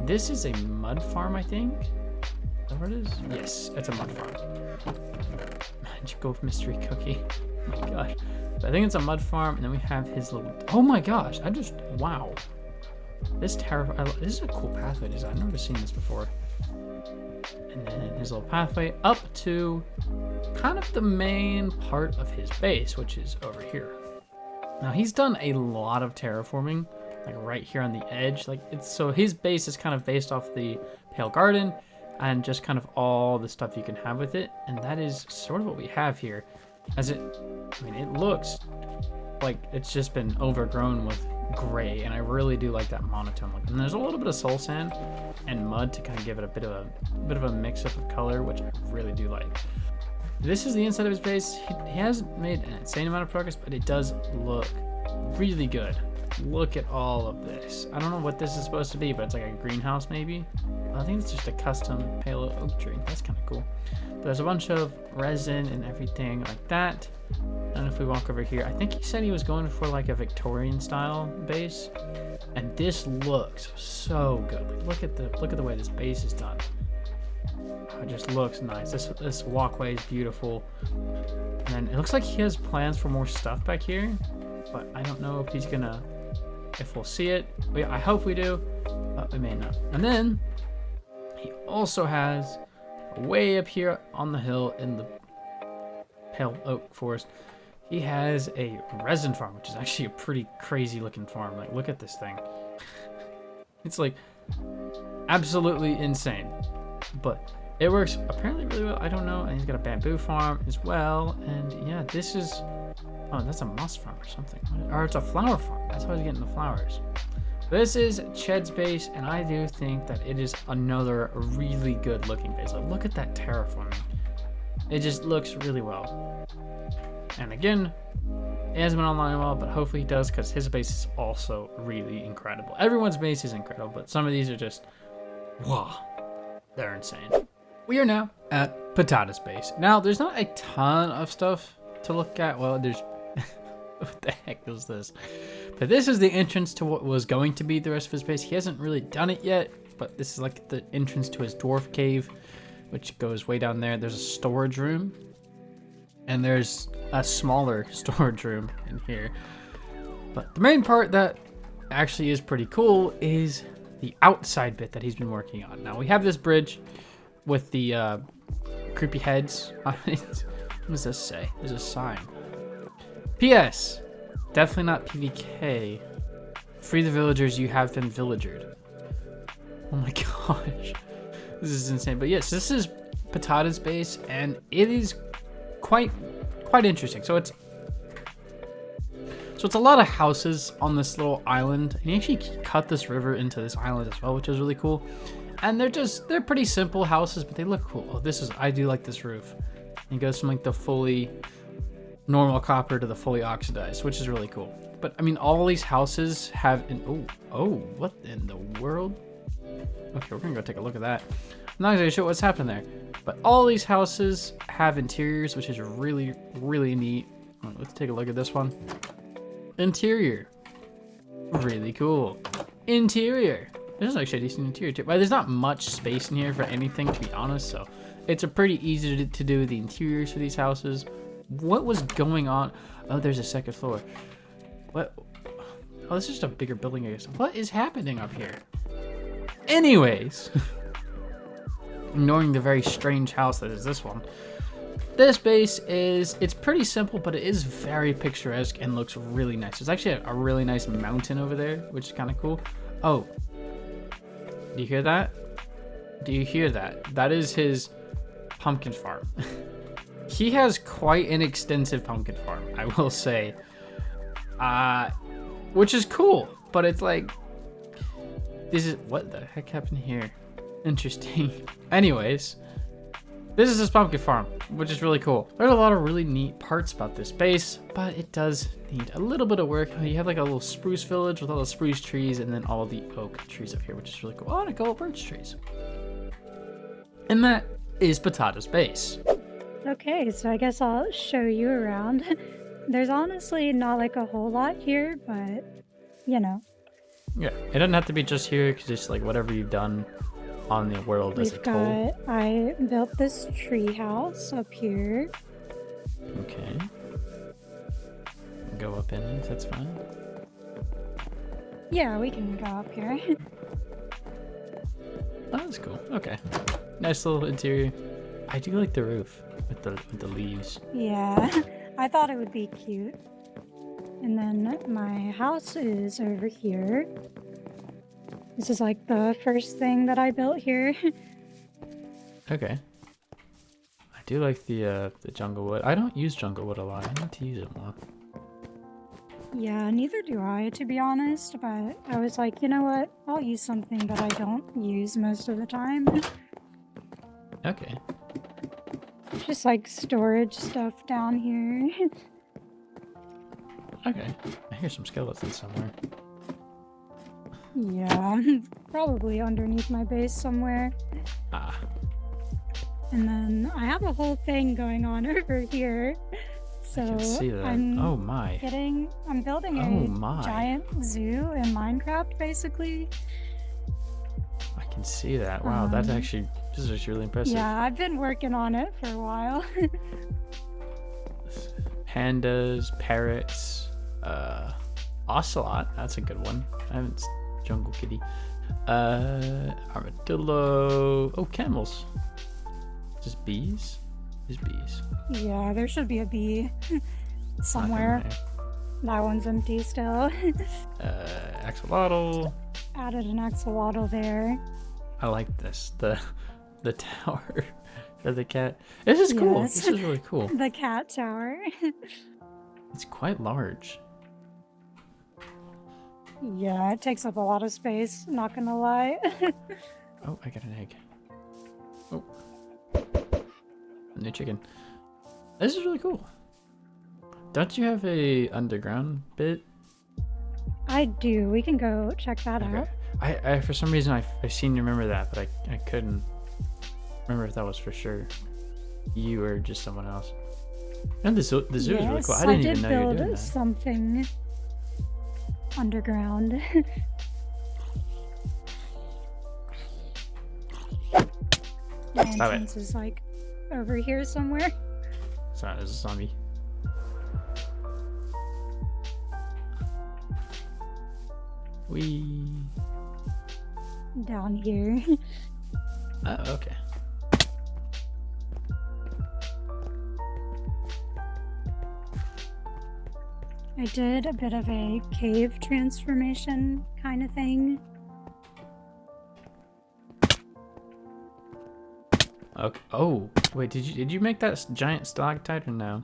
This is a mud farm, I think. Is that what it is? Yes, it's a mud farm. Magic Gold Mystery Cookie. Oh my gosh. So I think it's a mud farm, and then we have his little. Oh my gosh! Wow. This is a cool pathway design. I've never seen this before. And then his little pathway up to kind of the main part of his base, which is over here. Now he's done a lot of terraforming, like right here on the edge. Like so his base is kind of based off the Pale Garden and just kind of all the stuff you can have with it. And that is sort of what we have here. It looks like it's just been overgrown with gray, and I really do like that monotone look. And there's a little bit of soul sand and mud to kind of give it a bit of a mix up of color, which I really do like. This is the inside of his base. He hasn't made an insane amount of progress, but it does look really good. Look at all of this. I don't know what this is supposed to be, but it's like a greenhouse maybe. I think it's just a custom pale oak tree. That's kind of cool. But there's a bunch of resin and everything like that. And if we walk over here, I think he said he was going for like a Victorian style base, and this looks so good. Like, look at the way this base is done. It just looks nice. This walkway is beautiful, and it looks like he has plans for more stuff back here, but I don't know if we'll see it. But yeah, I hope we do, but we may not. And then he also has way up here on the hill in the pale oak forest, he has a resin farm, which is actually a pretty crazy looking farm. Like, look at this thing. It's like absolutely insane, but it works apparently really well. I don't know. And he's got a bamboo farm as well. And yeah, this is, oh, that's a moss farm or something. Or it's a flower farm. That's how he's getting the flowers. This is Ched's base, and I do think that it is another really good looking base. Like, look at that terraforming. It just looks really well. And again, it hasn't been online in a while, but hopefully he does, because his base is also really incredible. Everyone's base is incredible, but some of these are just, wow, they're insane. We are now at Potato's base. Now, there's not a ton of stuff to look at. Well, there's, what the heck is this? But this is the entrance to what was going to be the rest of his base. He hasn't really done it yet, but this is like the entrance to his dwarf cave, which goes way down there. There's a storage room, and there's a smaller storage room in here. But the main part that actually is pretty cool is the outside bit that he's been working on. Now, we have this bridge with the creepy heads. What does this say? There's a sign. P.S. Definitely not PVK. Free the villagers, you have been villagered. Oh my gosh. This is insane. But yes, this is Potato's base, and it is quite interesting. So it's a lot of houses on this little island, and you actually cut this river into this island as well, which is really cool. And they're pretty simple houses, but they look cool. Oh, I do like this roof. It goes from like the fully normal copper to the fully oxidized, which is really cool. But I mean, all these houses have an what in the world? Okay, we're gonna go take a look at that. I'm not exactly sure what's happened there, but all these houses have interiors, which is really, really neat. Right, let's take a look at this one. Interior, really cool. Interior, this is actually a decent interior too. But there's not much space in here for anything, to be honest. So it's a pretty easy to do the interiors for these houses. What was going on? Oh, there's a second floor. What? Oh, this is just a bigger building, I guess. What is happening up here? Anyways, ignoring the very strange house that is this one, this base it's pretty simple, but it is very picturesque and looks really nice. There's actually a really nice mountain over there, which is kind of cool. Oh, do you hear that? Do you hear that? That is his pumpkin farm. He has quite an extensive pumpkin farm, I will say, which is cool, but it's like, what the heck happened here? Interesting. Anyways, this is his pumpkin farm, which is really cool. There's a lot of really neat parts about this base, but it does need a little bit of work. You have like a little spruce village with all the spruce trees, and then all the oak trees up here, which is really cool. Oh, and a couple of birch trees. And that is Potato's base. Okay, so I guess I'll show you around. There's honestly not like a whole lot here, but you know. Yeah, it doesn't have to be just here, because it's like whatever you've done on the world as a whole. I built this tree house up here. Okay. Go up in it, that's fine. Yeah, we can go up here. Oh, that's cool. Okay. Nice little interior. I do like the roof with the leaves. Yeah, I thought it would be cute. And then my house is over here. This is like the first thing that I built here. Okay. I do like the jungle wood. I don't use jungle wood a lot. I need to use it more. Yeah, neither do I, to be honest, but I was like, you know what? I'll use something that I don't use most of the time. Okay. Just like storage stuff down here. Okay. I hear some skeletons somewhere. Yeah, probably underneath my base somewhere. Ah. And then I have a whole thing going on over here. So I can see that. Oh my. I'm building Oh my. giant zoo in Minecraft, basically. I can see that. Wow, that's actually, this is really impressive. Yeah, I've been working on it for a while. Pandas, parrots, ocelot. That's a good one. I haven't. Jungle kitty. Armadillo. Oh, camels. Just bees? Just bees. Yeah, there should be a bee somewhere. That one's empty still. Axolotl. Added an axolotl there. I like this. The tower for the cat. This is cool. Yes. This is really cool. The cat tower. It's quite large. Yeah, it takes up a lot of space, not gonna lie. Oh, I got an egg. Oh. A new chicken. This is really cool. Don't you have a underground bit? I do. We can go check that out. I for some reason I seem to remember that, but I couldn't remember if that was for sure you or just someone else. And the zoo is really cool. I didn't even know you were doing that. Something underground. The entrance is like over here somewhere. Sorry, there's a zombie. Down here. Oh, okay. I did a bit of a cave transformation kind of thing. Okay. Oh, wait. Did you make that giant stalactite or no?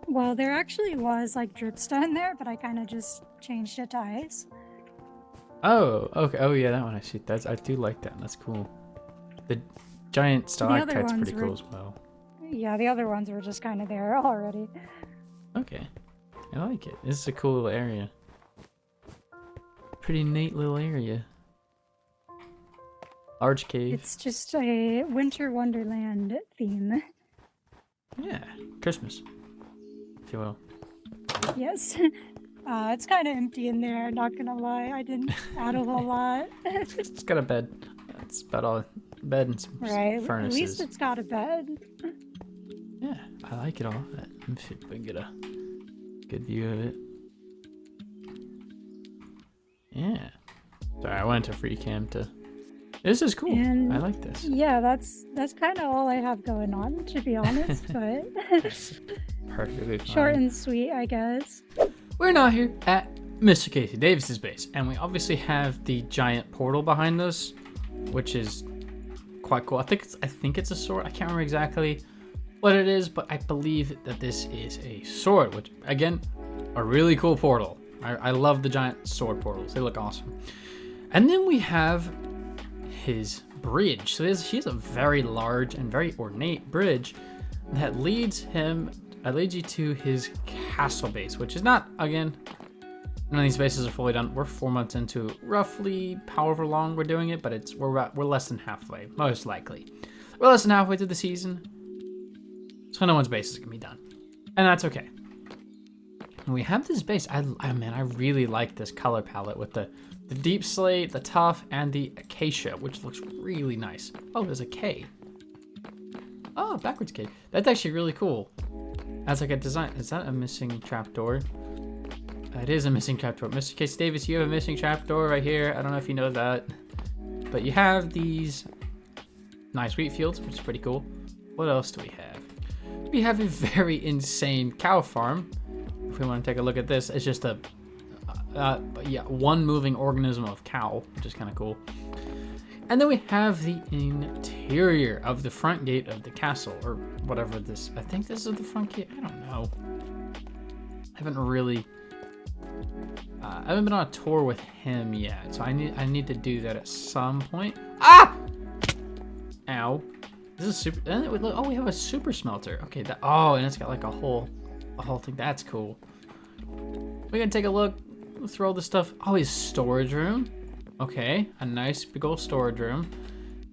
Well, there actually was like dripstone there, but I kind of just changed it to ice. Oh, okay. Oh yeah, that one I see. I do like that. That's cool. The giant stalactite's pretty cool as well. Yeah, the other ones were just kind of there already. Okay, I like it. This is a cool little area. Pretty neat little area. Large cave. It's just a winter wonderland theme. Yeah, Christmas, if you will. Yes. It's kind of empty in there, not gonna lie. I didn't add a whole lot. It's got a bed. That's about all. Bed and some Right, furnaces. at least it's got a bed. Yeah, I like it all. Let me see if we can get a good view of it. Yeah. Sorry, I went to free cam to. This is cool. And I like this. Yeah, that's kind of all I have going on, to be honest. But Perfectly fine. short and sweet, I guess. We're now here at Mr. Casey Davis's base, and we obviously have the giant portal behind us, which is quite cool. I think it's a sword. I can't remember exactly what it is, but I believe that this is a sword, which again, a really cool portal. I love the giant sword portals. They look awesome. And then we have his bridge. So he's a very large and very ornate bridge that leads you to his castle base, which is not, again, none of these bases are fully done. We're 4 months into roughly however long we're doing it, but we're less than halfway, most likely. We're less than halfway through the season, so no one's base is gonna be done, and that's okay. And we have this base. I really like this color palette with the deep slate, the tough, and the acacia, which looks really nice. Oh, there's a K. Oh, backwards K. That's actually really cool. As like a design. Is that a missing trapdoor? It is a missing trapdoor. Mr. Casey Davis, you have a missing trapdoor right here. I don't know if you know that, But you have these nice wheat fields, which is pretty cool. What else do we have? We have a very insane cow farm. If we want to take a look at this, it's just a one moving organism of cow, which is kind of cool. And then we have the interior of the front gate of the castle, or whatever this. I think this is the front gate. I don't know. I haven't really. I haven't been on a tour with him yet, so I need to do that at some point. Ah! Ow. This is super. Oh, we have a super smelter. Okay. And it's got like a whole thing. That's cool. We're gonna take a look through all this stuff. Oh, his storage room. Okay, a nice big old storage room.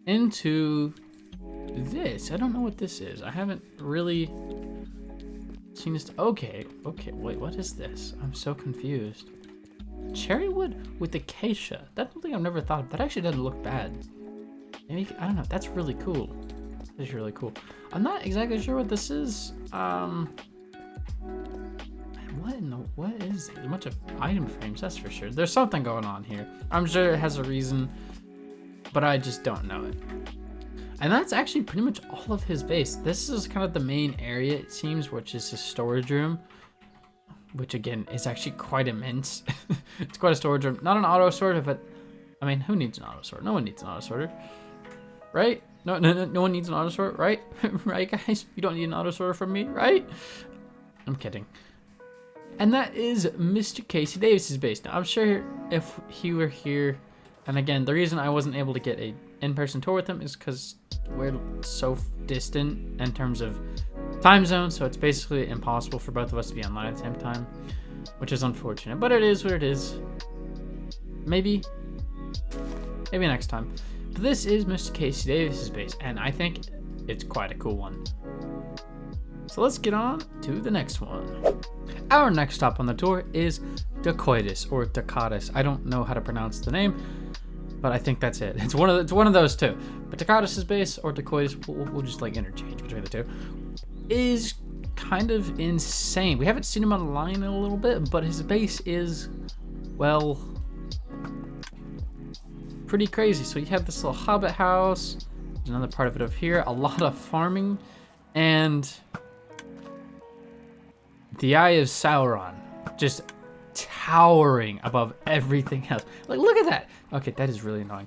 Into this. I don't know what this is. I haven't really seen this. Okay. Wait, what is this? I'm so confused. Cherry wood with acacia. That's something I've never thought of. That actually doesn't look bad. Maybe, I don't know. That's really cool. That's really cool. I'm not exactly sure what this is. What is it? A bunch of item frames, that's for sure. There's something going on here. I'm sure it has a reason, but I just don't know it. And that's actually pretty much all of his base. This is kind of the main area, it seems, which is his storage room, which again is actually quite immense. It's quite a storage room. Not an auto sorter, but I mean, who needs an auto sorter? No one needs an auto sorter, right? No one needs an auto sorter, right? Right, guys? You don't need an auto sorter from me, right? I'm kidding. And that is Mr. Casey Davis's base. Now, I'm sure if he were here, and again, the reason I wasn't able to get a in-person tour with him is because we're so distant in terms of time zone, so it's basically impossible for both of us to be online at the same time, which is unfortunate, but it is what it is. Maybe next time. But this is Mr. Casey Davis's base, and I think it's quite a cool one. So let's get on to the next one. Our next stop on the tour is Dakoides or Dakoides. I don't know how to pronounce the name, but I think that's it. It's one of those two. But Dakoides' base or Dakoides, we'll just like interchange between the two, is kind of insane. We haven't seen him online in a little bit, but his base is, well, pretty crazy. So you have this little hobbit house. There's another part of it over here. A lot of farming, and the Eye of Sauron just towering above everything else. Like, look at that. Okay, that is really annoying.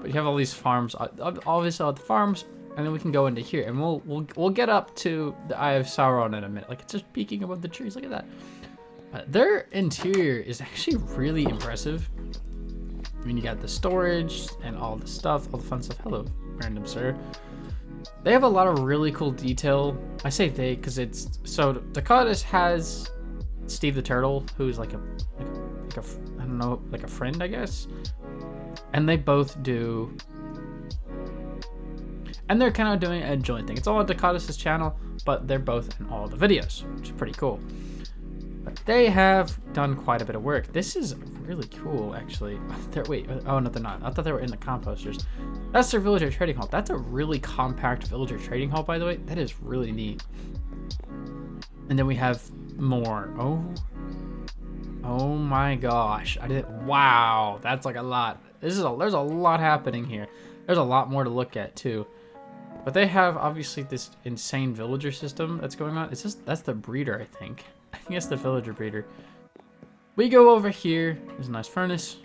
But you have all these farms, obviously all the farms, and then we can go into here, and we'll get up to the Eye of Sauron in a minute. Like, it's just peeking above the trees. Look at that. Their interior is actually really impressive. I mean, you got the storage and all the stuff, all the fun stuff. Hello, random sir. They have a lot of really cool detail. I say they because it's so Dakoides has Steve the Turtle, who's like a I don't know, like a friend, I guess. And they both do, and they're kind of doing a joint thing. It's all on Dakoides' channel, but they're both in all the videos, which is pretty cool. But they have done quite a bit of work. This is really cool, actually. Wait, oh no, they're not. I thought they were in the composters. That's their villager trading hall. That's a really compact villager trading hall, by the way. That is really neat. And then we have more. Oh my gosh! Wow, that's like a lot. There's a lot happening here. There's a lot more to look at too. But they have obviously this insane villager system that's going on. That's the breeder, I think. I think it's the villager breeder. We go over here. There's a nice furnace.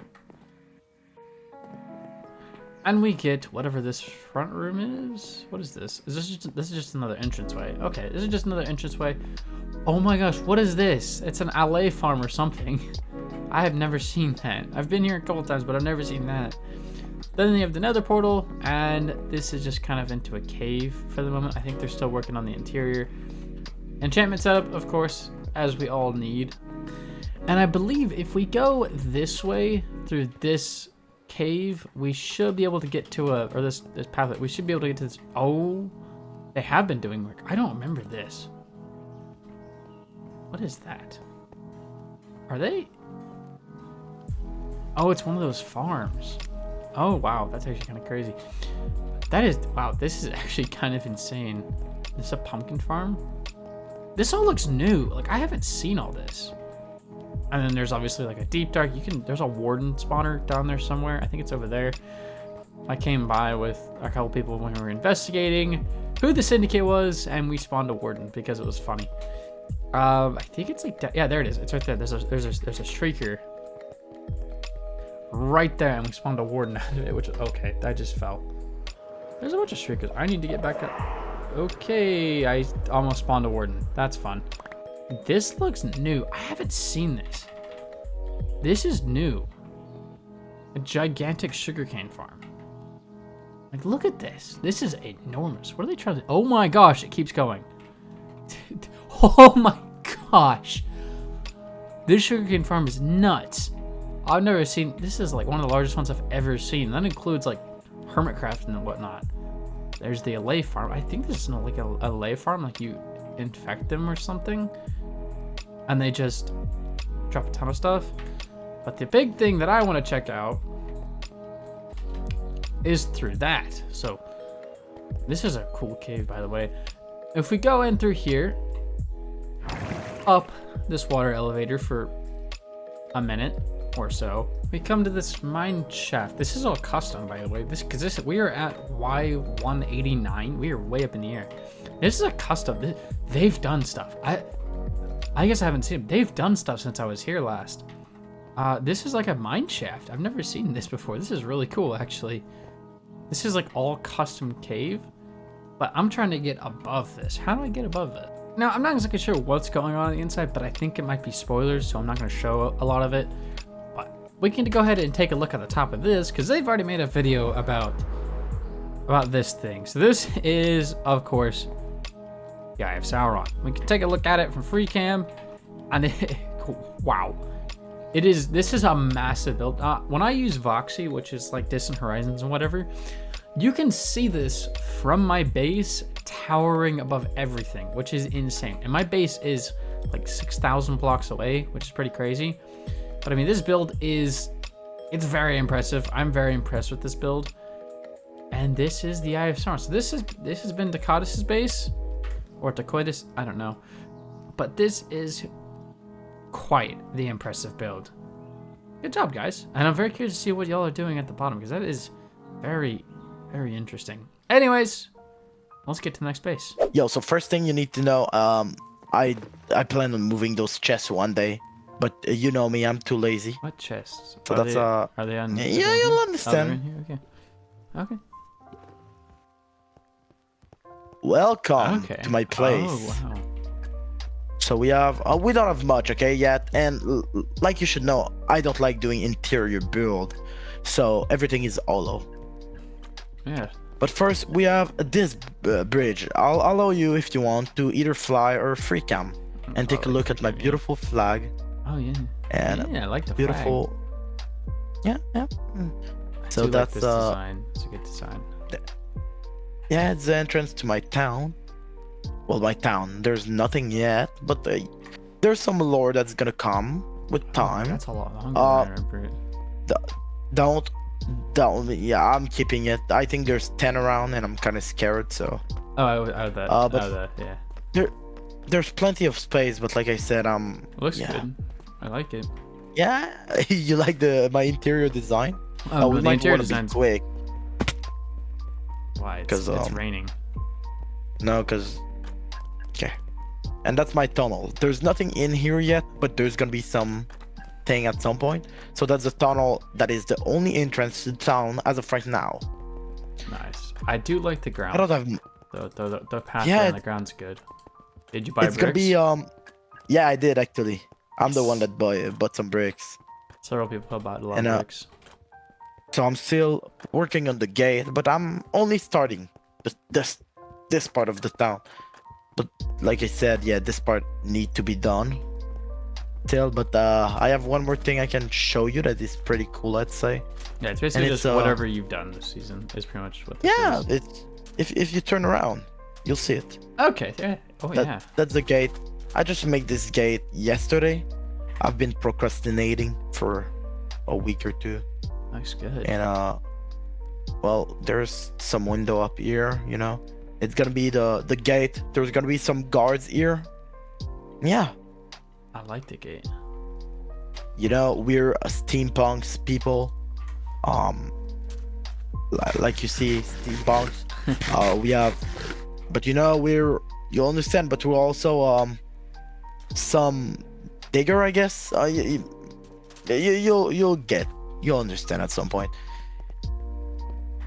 And we get whatever this front room is. What is this? This is just another entranceway. Okay, this is just another entranceway. Oh my gosh, what is this? It's an alley farm or something. I have never seen that. I've been here a couple times, but I've never seen that. Then you have the nether portal, and this is just kind of into a cave for the moment. I think they're still working on the interior. Enchantment setup, of course, as we all need. And I believe if we go this way through this cave, we should be able to get to this pathway. We should be able to get to this. Oh, they have been doing work. I don't remember this. What is that? Are they? Oh, it's one of those farms. Oh, wow. That's actually kind of crazy. That is, wow, this is actually kind of insane. This is a pumpkin farm. This all looks new. Like, I haven't seen all this. And then there's obviously like a deep dark. There's a warden spawner down there somewhere. I think it's over there. I came by with a couple people when we were investigating who the syndicate was, and we spawned a warden because it was funny. I think it's like, yeah, there it is. It's right there. There's a shrieker right there, and we spawned a warden out of it, which, okay, that just fell. There's a bunch of shriekers. I need to get back up. Okay, I almost spawned a warden. That's fun. This looks new. I haven't seen this. This is new. A gigantic sugarcane farm. Like, look at this. This is enormous. What are they trying to... Oh my gosh, it keeps going. Oh my gosh. This sugarcane farm is nuts. I've never seen... This is like one of the largest ones I've ever seen. That includes like hermitcraft and whatnot. There's the Allay farm. I think this is like a Allay farm. Like you infect them or something. And they just drop a ton of stuff. But the big thing that I want to check out is through that. So this is a cool cave, by the way. If we go in through here, up this water elevator for a minute or so, we come to this mine shaft. This is all custom, by the way. We are at Y189. We are way up in the air. This is a custom. They've done stuff. I guess I haven't seen them. They've done stuff since I was here last. This is like a mine shaft. I've never seen this before. This is really cool, actually. This is like all custom cave, but I'm trying to get above this. How do I get above it? Now, I'm not exactly sure what's going on the inside, but I think it might be spoilers, so I'm not going to show a lot of it. But we can go ahead and take a look at the top of this, because they've already made a video about this thing. So this is, of course, the Eye of Sauron. We can take a look at it from free cam, and wow. This is a massive build. When I use Voxy, which is like Distant Horizons and whatever, you can see this from my base towering above everything, which is insane. And my base is like 6,000 blocks away, which is pretty crazy. But I mean, this build it's very impressive. I'm very impressed with this build. And this is the Eye of Sauron. So this has been Dakotas' base, or Dakotas, I don't know. But this is quite the impressive build. Good job, guys. And I'm very curious to see what y'all are doing at the bottom, because that is very, very interesting. Anyways, let's get to the next base. Yo, so first thing you need to know, I plan on moving those chests one day, but you know me, I'm too lazy. What chests? So are that's are they on? yeah, you'll Oh, understand. they're in here? Okay. Welcome Okay. to my place. Oh, wow. So we don't have much, okay, yet, and like you should know, I don't like doing interior build, so everything is hollow. Yeah. But first, we have this bridge. I'll allow you, if you want, to either fly or free cam and take a look at my beautiful flag. Oh yeah. And yeah, I like the beautiful. Yeah, yeah. flag. So I do that's like this design. It's a good design. yeah, it's the entrance to my town. Well, my town. There's nothing yet, but there's some lore that's gonna come with time. That's a lot longer than I remember it. Don't. Yeah, I'm keeping it. I think there's 10 around, and I'm kind of scared. So. Oh, yeah. There's plenty of space, but like I said, It looks yeah. good. I like it. Yeah, you like my interior design? Oh, we the might interior want to be design's quick. Why? It's 'Cause, raining. No, cause. Okay. And that's my tunnel. There's nothing in here yet, but there's gonna be some thing at some point. So that's the tunnel that is the only entrance to town as of right now. Nice. I do like the ground. I don't have. The pathway Yeah, on the ground's good. Did you buy It's bricks? gonna be Yeah, I did actually. I'm the one that bought some bricks. Several people bought a lot And, of bricks. So I'm still working on the gate, but I'm only starting this part of the town. But like I said, yeah, this part need to be done still. But I have one more thing I can show you that is pretty cool, I'd say. Yeah, it's basically it's, just whatever you've done this season is pretty much what this Yeah, is. it's if you turn around, you'll see it. Okay, yeah. Oh, yeah. That's the gate. I just made this gate yesterday. I've been procrastinating for a week or two. Looks good. And well, there's some window up here, you know. It's gonna be the gate. There's gonna be some guards here. Yeah, I like the gate. you know, we're steampunks people. like you see, steampunks. We have, but you know, you understand, but we're also some digger, I guess. You'll understand at some point.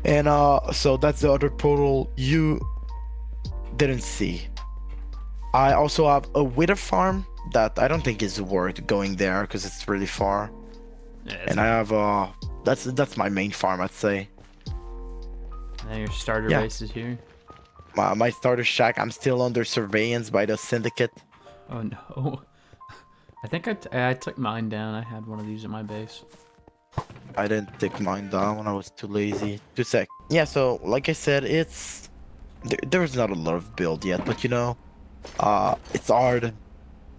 And so that's the other portal you didn't see. I also have a wither farm that I don't think is worth going there because it's really far. Yeah, And I have that's my main farm, I'd say. and your starter Yeah. base is here. My starter shack, I'm still under surveillance by the syndicate. Oh no. I think I took mine down. I had one of these at my base. I didn't take mine down when I was too lazy. 2 sec. Yeah, so like I said, there's not a lot of build yet, but you know, it's hard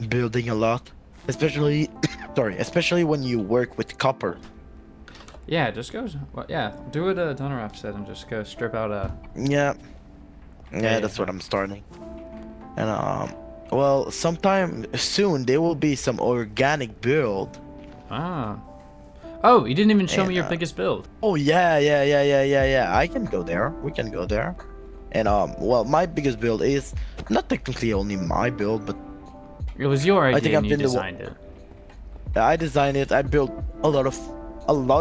building a lot, especially especially when you work with copper. Yeah, just go. Well, yeah, do what Donaraf said and just go strip out a. Yeah, Yeah. that's what I'm starting. And well, sometime soon there will be some organic build. Ah. Oh, you didn't even show me And, your biggest build. Oh yeah. I can go there. We can go there. And well, my biggest build is not technically only my build, but It was your idea think and I've you been the designed it. I designed it. I built a lot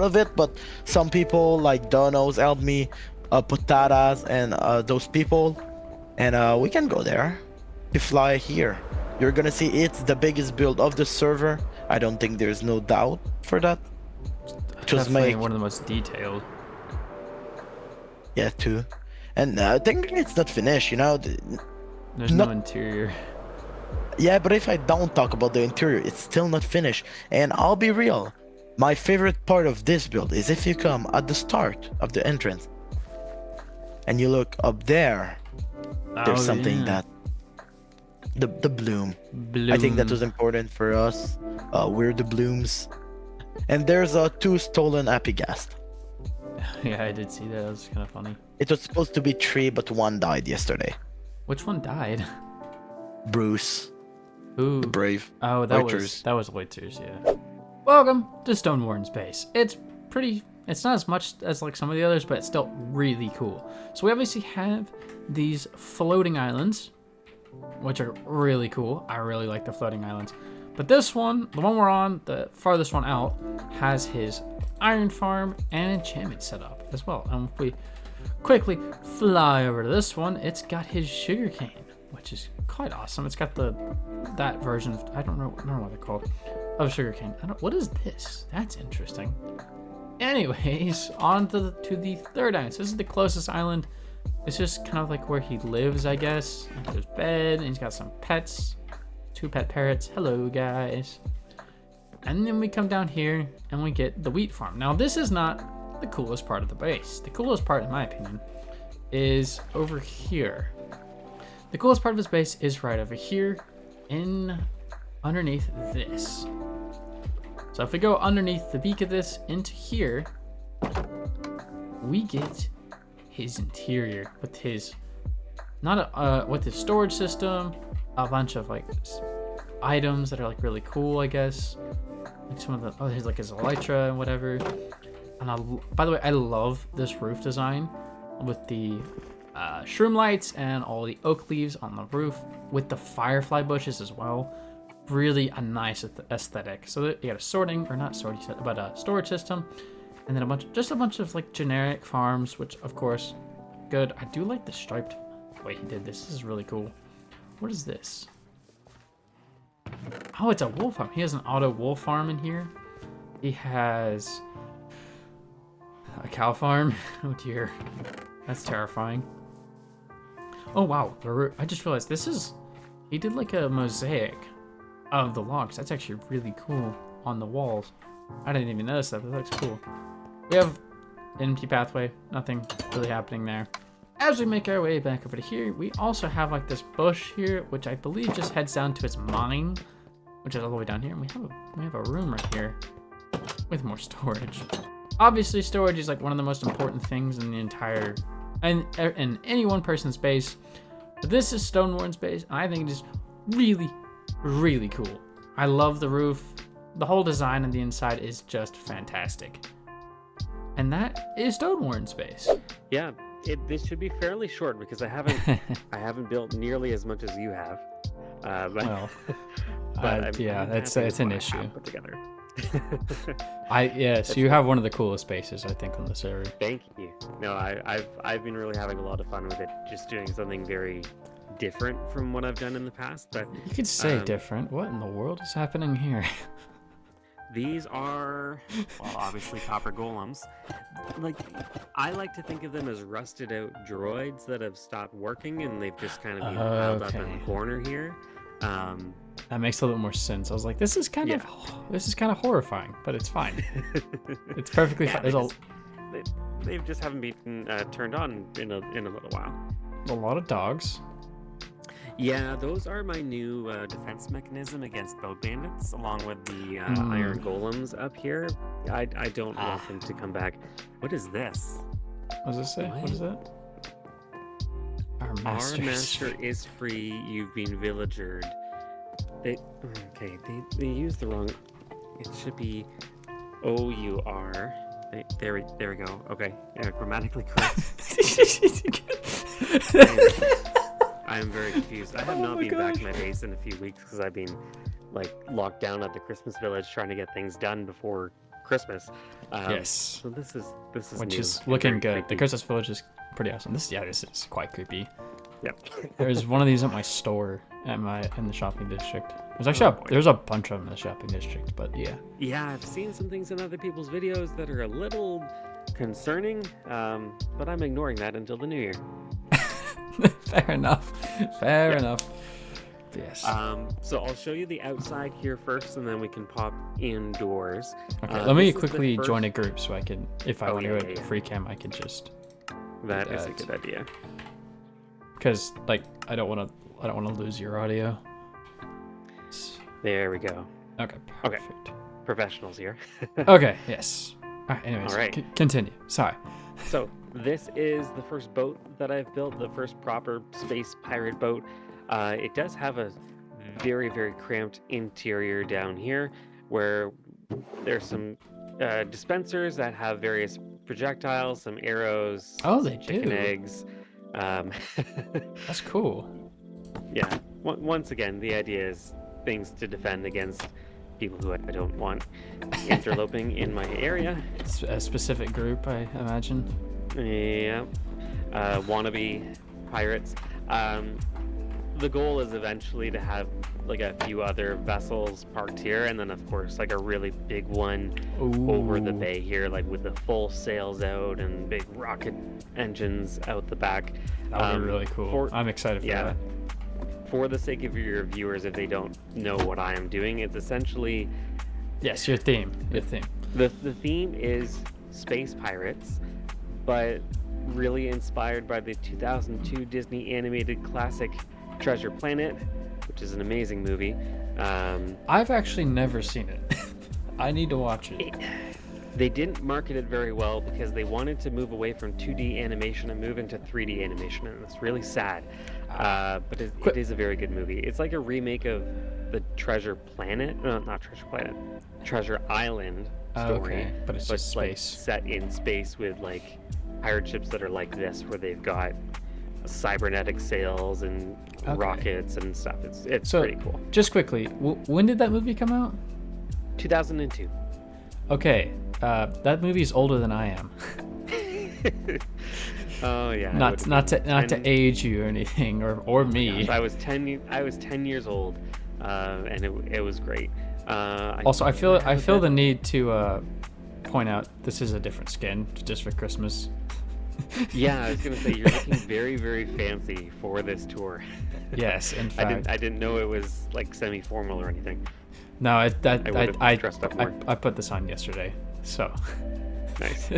of it, but some people like Donos helped me, Patatas and those people, and we can go there. You fly here. You're gonna see it's the biggest build of the server. I don't think there's no doubt for that. Just Definitely make one of the most detailed. yeah too, and technically it's not finished. You know. There's Not- no interior. Yeah, but if I don't talk about the interior, it's still not finished. And I'll be real, my favorite part of this build is if you come at the start of the entrance and you look up there, there's Oh, something yeah. that the bloom. I think that was important for us. We're the blooms. And there's 2 stolen Apigast. Yeah, I did see that. That was kind of funny. It was supposed to be 3, but 1 died yesterday. Which one died? Bruce, Ooh. the brave. Oh, that Witchers. was Witchers, yeah. Welcome to Stone Warden's base. It's not as much as like some of the others, but it's still really cool. So we obviously have these floating islands, which are really cool. I really like the floating islands. But this one, the one we're on, the farthest one out, has his iron farm and enchantment set up as well. And if we quickly fly over to this one, it's got his sugarcane, which is quite awesome. It's got that version of, I don't know what they're called, of sugarcane. What is this? That's interesting. Anyways, on to the third island. So this is the closest island. It's just kind of like where he lives, I guess. There's his bed, and he's got some pets. 2 pet parrots. Hello, guys. And then we come down here, and we get the wheat farm. Now, this is not the coolest part of the base. The coolest part, in my opinion, is over here. The coolest part of his base is right over here, underneath this. So if we go underneath the beak of this into here, we get his interior with his with his storage system, a bunch of like items that are like really cool, I guess. Like some of the here's like his elytra and whatever. And by the way, I love this roof design with the shroom lights and all the oak leaves on the roof with the firefly bushes as well. Really a nice aesthetic. So you got a storage system, and then a bunch of like generic farms, which of course, good. I do like the striped way he did this. This is really cool. What is this? Oh, it's a wool farm. He has an auto wool farm in here. He has a cow farm. Oh dear, that's terrifying. Oh wow, I just realized he did like a mosaic of the logs. That's actually really cool on the walls. I didn't even notice that, but that looks cool. We have an empty pathway, nothing really happening there. As we make our way back over to here, we also have like this bush here, which I believe just heads down to its mine, which is all the way down here. And we have a room right here with more storage. Obviously, storage is like one of the most important things in the entire, in any one person's base. But this is Stone Warden's base, and I think it is really, really cool. I love the roof. The whole design on the inside is just fantastic. And that is Stonewarren's base. Yeah, this should be fairly short because I haven't built nearly as much as you have. Well, but yeah, I'm it's happy with an what I issue. have put together. So you have one of the coolest bases, I think, on the server. Thank you. No, I've been really having a lot of fun with it, just doing something very different from what I've done in the past. But You could say different. What in the world is happening here? these are, well, obviously copper golems. Like, I like to think of them as rusted out droids that have stopped working and they've just kind of been piled up in Okay. the corner here. That makes a little bit more sense. I was like, this is kind of horrifying, but it's fine. It's perfectly fine. There's they just haven't been turned on in a little while. a lot of dogs. Yeah, those are my new defense mechanism against boat bandits, along with the iron golems up here. I don't want them to come back. What is this? What does it say? What is that? Our Our master. master is free. You've been villagered. They used the wrong. It should be O-U-R. There we go. Okay, yeah, grammatically correct. I'm very confused. I have not been back to my base in a few weeks because I've been like locked down at the Christmas village trying to get things done before Christmas. Yes. So this is Which new is and looking very good. The creepy. Christmas village is pretty awesome. This is quite creepy. Yep. There's one of these at my store in the shopping district. There's actually there's a bunch of them in the shopping district, but yeah. Yeah, I've seen some things in other people's videos that are a little concerning, but I'm ignoring that until the new year. Fair enough. Fair enough. Yes. So I'll show you the outside here first, and then we can pop indoors. Okay, let me this is the quickly join a first- group so I can, if I Oh, want to yeah, go yeah, to yeah. free cam, I can just, That is a that. good idea. because like I don't want to lose your audio. There we go. Okay. Okay. Perfect. Professionals here. Okay. Yes. All right. Anyways, All right. Continue. Sorry. So this is the first boat that I've built, the first proper space pirate boat. It does have a very, very cramped interior down here where there's some dispensers that have various projectiles, some arrows, Oh, they some chicken do. eggs. That's cool. Yeah. Once again, the idea is things to defend against people who I don't want interloping in my area. It's a specific group, I imagine. Yeah. Wannabe pirates. The goal is eventually to have like a few other vessels parked here, and then of course like a really big one over the Ooh. bay here, like with the full sails out and big rocket engines out the back. That would be really cool. I'm excited for that. For the sake of your viewers, if they don't know what I am doing, it's essentially Yes, your theme. the theme is space pirates, but really inspired by the 2002 Disney animated classic Treasure Planet, which is an amazing movie. I've actually never seen it. I need to watch it. They didn't market it very well because they wanted to move away from 2D animation and move into 3D animation, and it's really sad. But it is a very good movie. It's like a remake of the Treasure Planet, no, not Treasure Planet, Treasure Island story, Okay, but it's just like space. set in space with like pirate ships that are like this, where they've got cybernetic sails and Okay. rockets and stuff. It's So, pretty cool. just quickly, when did that movie come out? 2002. Okay, that movie's older than I am. Oh yeah. I Not would've not to been not to 10 age you or anything, or me. I was 10. I was 10 years old, and it was great. Also, I feel have a the bed- need to point out this is a different skin just for Christmas. Yeah, I was gonna say you're looking very, very fancy for this tour. Yes, in I fact. didn't know it was like semi-formal or anything. No, I would've dressed up more. I put this on yesterday, so Nice.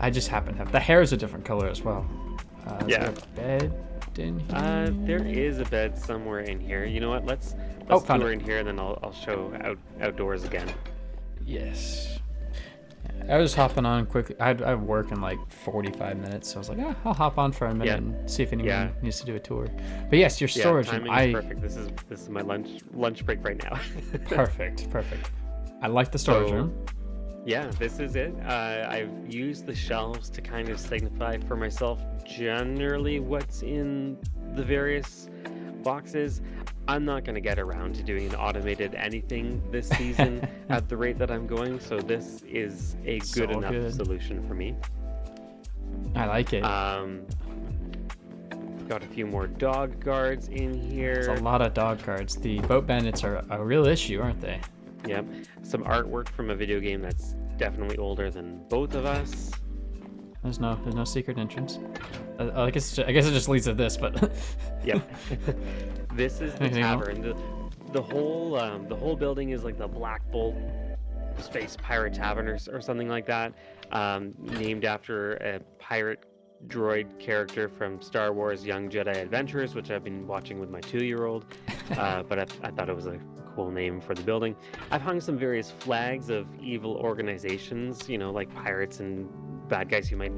I just happen to have the hair is a different color as well. Is Yeah. there a bed in here? There is a bed somewhere in here. You know what? Let's found tour it. in here, then I'll show outdoors again. Yes. I was hopping on quickly. I have work in like 45 minutes, so I was like, I'll hop on for a minute Yeah. and see if anyone Yeah. needs to do a tour. But yes, your storage room. timing is perfect. This is my lunch break right now. Perfect. I like the storage So- room. Yeah, this is it. I've used the shelves to kind of signify for myself generally what's in the various boxes. I'm not going to get around to doing an automated anything this season at the rate that I'm going, so this is a So good enough good. solution for me. I like it. Got a few more dog guards in here. It's a lot of dog cards. The boat bandits are a real issue, aren't they? Yep. Some artwork from a video game that's definitely older than both of us. There's no secret entrance. I guess it just leads to this, but Yep. This is the Anything else? tavern. The whole building is like the Black Bolt Space Pirate Tavern or something like that, named after a pirate droid character from Star Wars Young Jedi Adventures, which I've been watching with my 2-year-old. But I thought it was a cool name for the building. I've hung some various flags of evil organizations, like pirates and bad guys who might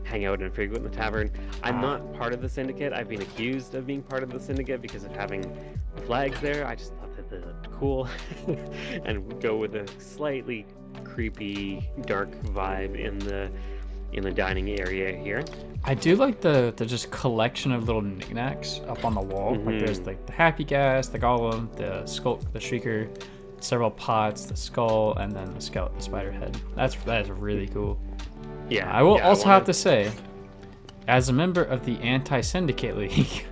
hang out and frequent the tavern. I'm not part of the syndicate. I've been accused of being part of the syndicate because of having flags there. I just thought that they looked cool and go with a slightly creepy, dark vibe in the dining area here. I do like the just collection of little knickknacks up on the wall. Like there's like the happy gas, the golem, the skull, the shrieker, several pots, the skull, and then the spider head. That is really cool. Yeah. I will yeah, also have to say, as a member of the Anti-Syndicate League,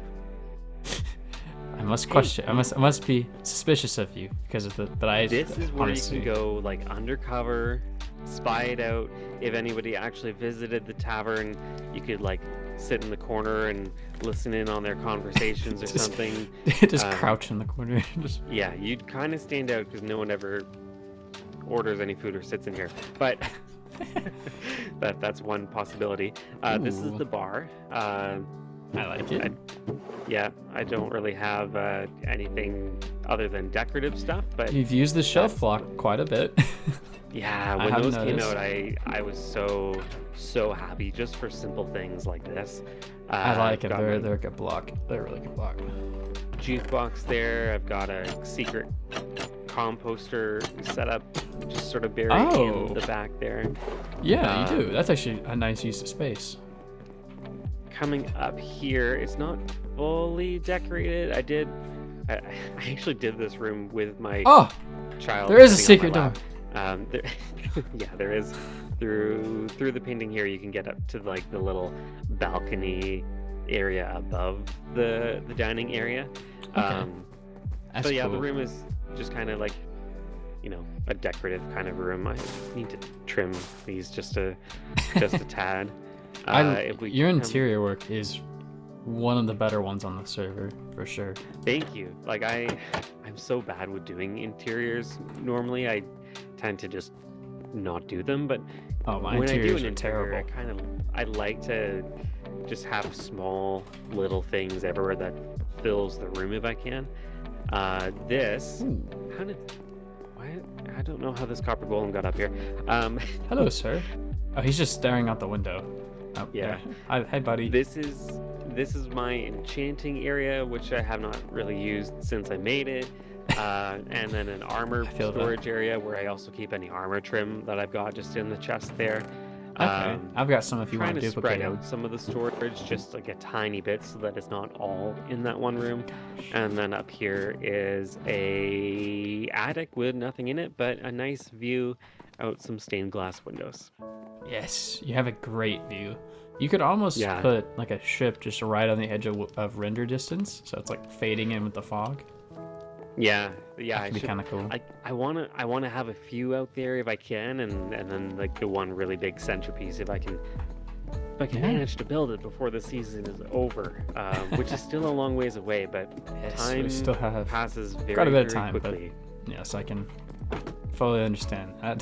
I must question. I must be suspicious of you because of This is where honestly, you can go like undercover, spy it out. If anybody actually visited the tavern, you could like sit in the corner and listen in on their conversations or something. just crouch in the corner. Just... Yeah, you'd kind of stand out because no one ever orders any food or sits in here. But that's one possibility. This is the bar. I like it. I don't really have anything other than decorative stuff, but You've used the shelf block quite a bit. yeah, I when have those came noticed. out, I was so happy just for simple things like this. I like them. I've got my They're a good block. They're a really good block. juice box there. I've got a secret composter set up, just sort of buried Oh. in the back there. Yeah, you do. That's actually a nice use of space. Coming up here, it's not fully decorated. I actually did this room with my Oh, child. there is a sitting on secret my door. lap. Yeah, there is. Through the painting here, you can get up to like the little balcony area above the dining area. Okay. That's So yeah, cool. the room is just kind of like, a decorative kind of room. I need to trim these just a tad. If we Your come- interior work is one of the better ones on the server, for sure. Thank you. Like I'm so bad with doing interiors. Normally, I tend to just not do them, but Oh, my when I do interiors an are interior, terrible. I like to just have small little things everywhere that fills the room if I can. This Ooh. I don't know how this copper golem got up here. Hello, sir. Oh, he's just staring out the window. Oh, Yeah. Hi, buddy. This is my enchanting area, which I have not really used since I made it. And then an armor I feel that. storage area where I also keep any armor trim that I've got just in the chest there. Okay, I've got some if you Trying want to to spread duplicate them. out some of the storage, just like a tiny bit, so that it's not all in that one room. And then up here is a attic with nothing in it, but a nice view out some stained glass windows. Yes, you have a great view. You could almost Yeah. put like a ship just right on the edge of render distance, so it's like fading in with the fog. Yeah, That I could be should. kind of cool. I wanna have a few out there if I can, and then like the one really big centerpiece if I can Yeah. manage to build it before the season is over, which is still a long ways away. But Yes, we time still have passes very, quite a bit of very time, but quickly. yes, I can fully understand that.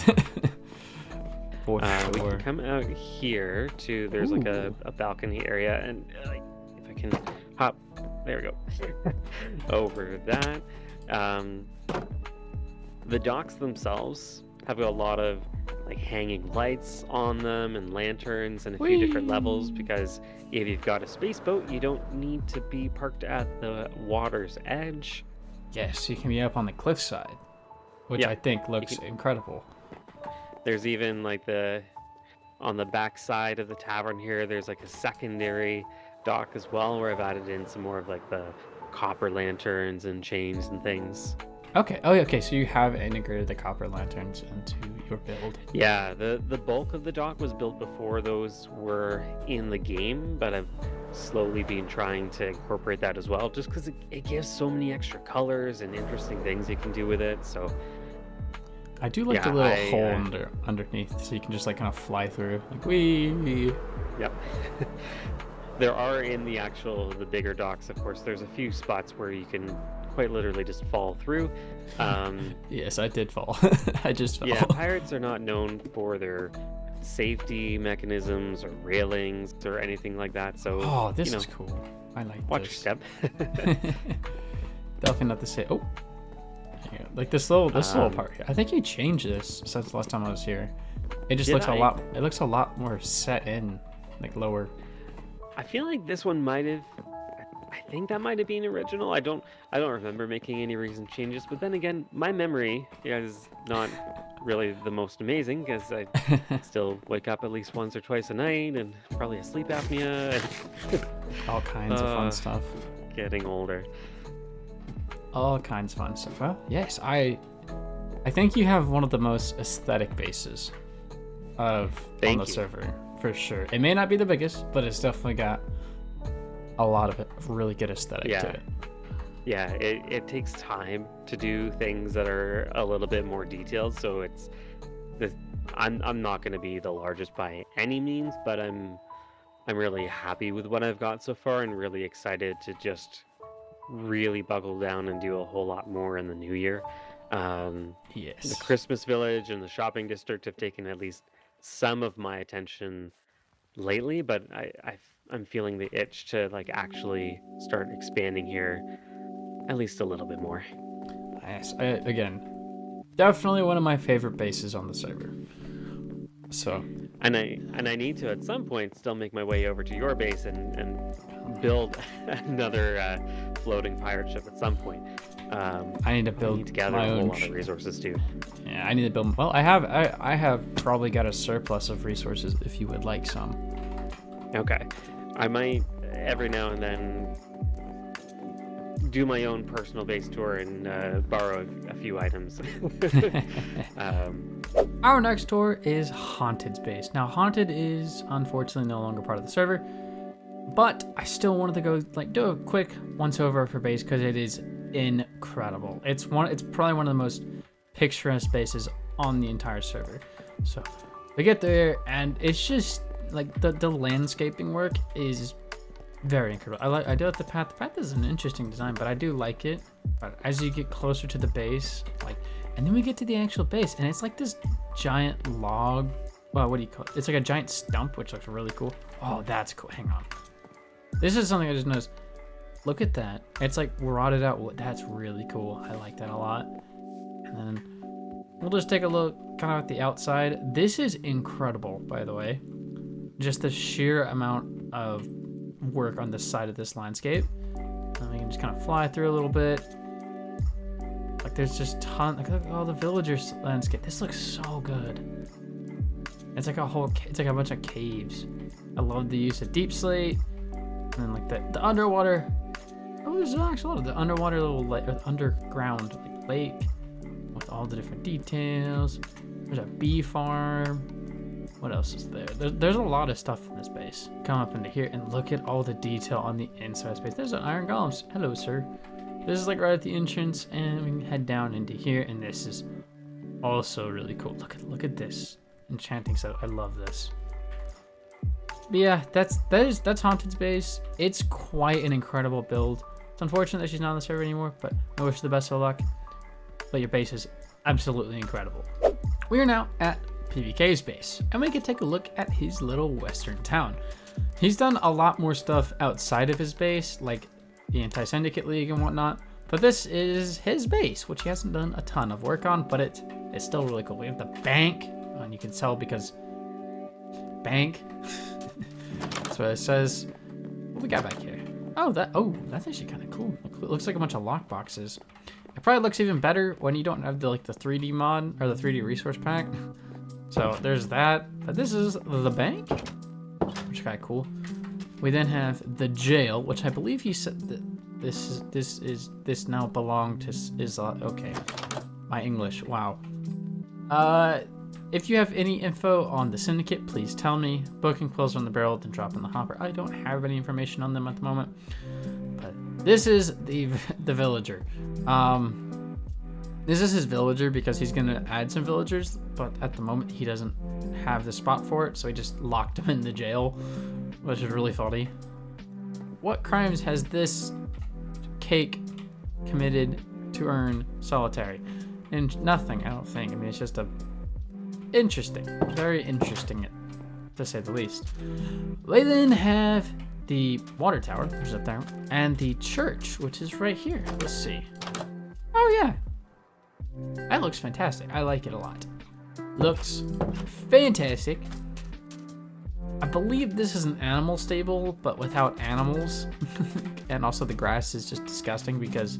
For We sure. can come out here to there's like Ooh. a balcony area, and if I can hop, there we go, over that. The docks themselves have a lot of like hanging lights on them and lanterns and a few different levels, Whee! because if you've got a space boat, you don't need to be parked at the water's edge. Yes, you can be up on the cliffside, which Yeah, I think looks incredible. There's even like on the back side of the tavern here, there's like a secondary dock as well, where I've added in some more of like the copper lanterns and chains and things. Okay. Oh, yeah, okay. So you have integrated the copper lanterns into your build. Yeah, the bulk of the dock was built before those were in the game, but I've slowly been trying to incorporate that as well, just because it gives so many extra colors and interesting things you can do with it. So I do like the little hole underneath, so you can just like kind of fly through. Like, wee. Yep. There are in the bigger docks, of course, there's a few spots where you can quite literally just fall through. Yes, I did fall. I just fell. Yeah, pirates are not known for their safety mechanisms or railings or anything like that. So, oh, this is cool. I like watch this. your step. Definitely not the same. Oh, yeah, like this little part here. I think you changed this since the last time I was here. It just looks a lot. It looks a lot more set in, like lower. I feel like this one might have. I think that might have been original. I don't remember making any recent changes. But then again, my memory is not really the most amazing, because I still wake up at least once or twice a night, and probably have sleep apnea. And all kinds of fun stuff. Getting older. All kinds of fun stuff. Well, yes, I think you have one of the most aesthetic bases on the server, for sure. It may not be the biggest, but it's definitely got a lot of really good aesthetic to it. Yeah, it takes time to do things that are a little bit more detailed, so I'm not going to be the largest by any means, but I'm really happy with what I've got so far, and really excited to just really buckle down and do a whole lot more in the new year. Yes. The Christmas village and the shopping district have taken at least some of my attention lately, but I'm feeling the itch to like actually start expanding here at least a little bit more. Yes, again, definitely one of my favorite bases on the server. So, and I need to at some point still make my way over to your base and build another floating pirate ship at some point. I need to build to gather my a whole own lot of resources too. Yeah, I need to build. Well, I have probably got a surplus of resources if you would like some. Okay, I might every now and then do my own personal base tour and borrow a few items. Our next tour is Haunted's base. Now, Haunted is unfortunately no longer part of the server, but I still wanted to go do a quick once over of her base because it is incredible. It's probably one of the most picturesque bases on the entire server. So we get there and it's just like the landscaping work is very incredible. I do like the path. The path is an interesting design, but I do like it. But as you get closer to the base, and then we get to the actual base, and it's like this giant log. Well, what do you call it? It's like a giant stump, which looks really cool. Oh, that's cool. Hang on. This is something I just noticed. Look at that. It's like rotted out. That's really cool. I like that a lot. And then we'll just take a look kind of at the outside. This is incredible, by the way. Just the sheer amount of work on this side of this landscape. And we can just kind of fly through a little bit. Like there's just look at all the villagers landscape. This looks so good. It's like it's like a bunch of caves. I love the use of deep slate. And then like the underwater. Oh, there's actually a lot of the underwater little underground lake with all the different details. There's a bee farm. What else is there? There's a lot of stuff in this base. Come up into here and look at all the detail on the inside space. There's an iron golem. Hello, sir. This is like right at the entrance, and we can head down into here. And this is also really cool. Look at this enchanting set. I love this. But yeah, that's Haunted's base. It's quite an incredible build. It's unfortunate that she's not on the server anymore, but I wish her the best of luck. But your base is absolutely incredible. We are now at PBK's base, and we can take a look at his little western town. He's done a lot more stuff outside of his base, like the Anti-Syndicate League and whatnot, but this is his base, which he hasn't done a ton of work on, but it's still really cool. We have the bank, and you can tell because bank. That's what it says. What we got back here? Oh, that's actually kind of cool. It looks like a bunch of lock boxes. It probably looks even better when you don't have the 3D mod or the 3D resource pack. So there's that. But this is the bank, which is kind of cool. We then have the jail, which I believe he said that this now belonged to okay. My English, wow. If you have any info on the syndicate, please tell me. Booking quills on the barrel, then drop in the hopper. I don't have any information on them at the moment. But this is the villager. This is his villager because he's gonna add some villagers, but at the moment he doesn't have the spot for it, so he just locked him in the jail, which is really funny. What crimes has this cake committed to earn solitary? And nothing, I don't think. I mean, it's just a interesting, very interesting, to say the least. We then have the water tower, which is up there, and the church, which is right here. Let's see. Oh yeah, that looks fantastic. I like it a lot. Looks fantastic. I believe this is an animal stable, but without animals. And also the grass is just disgusting because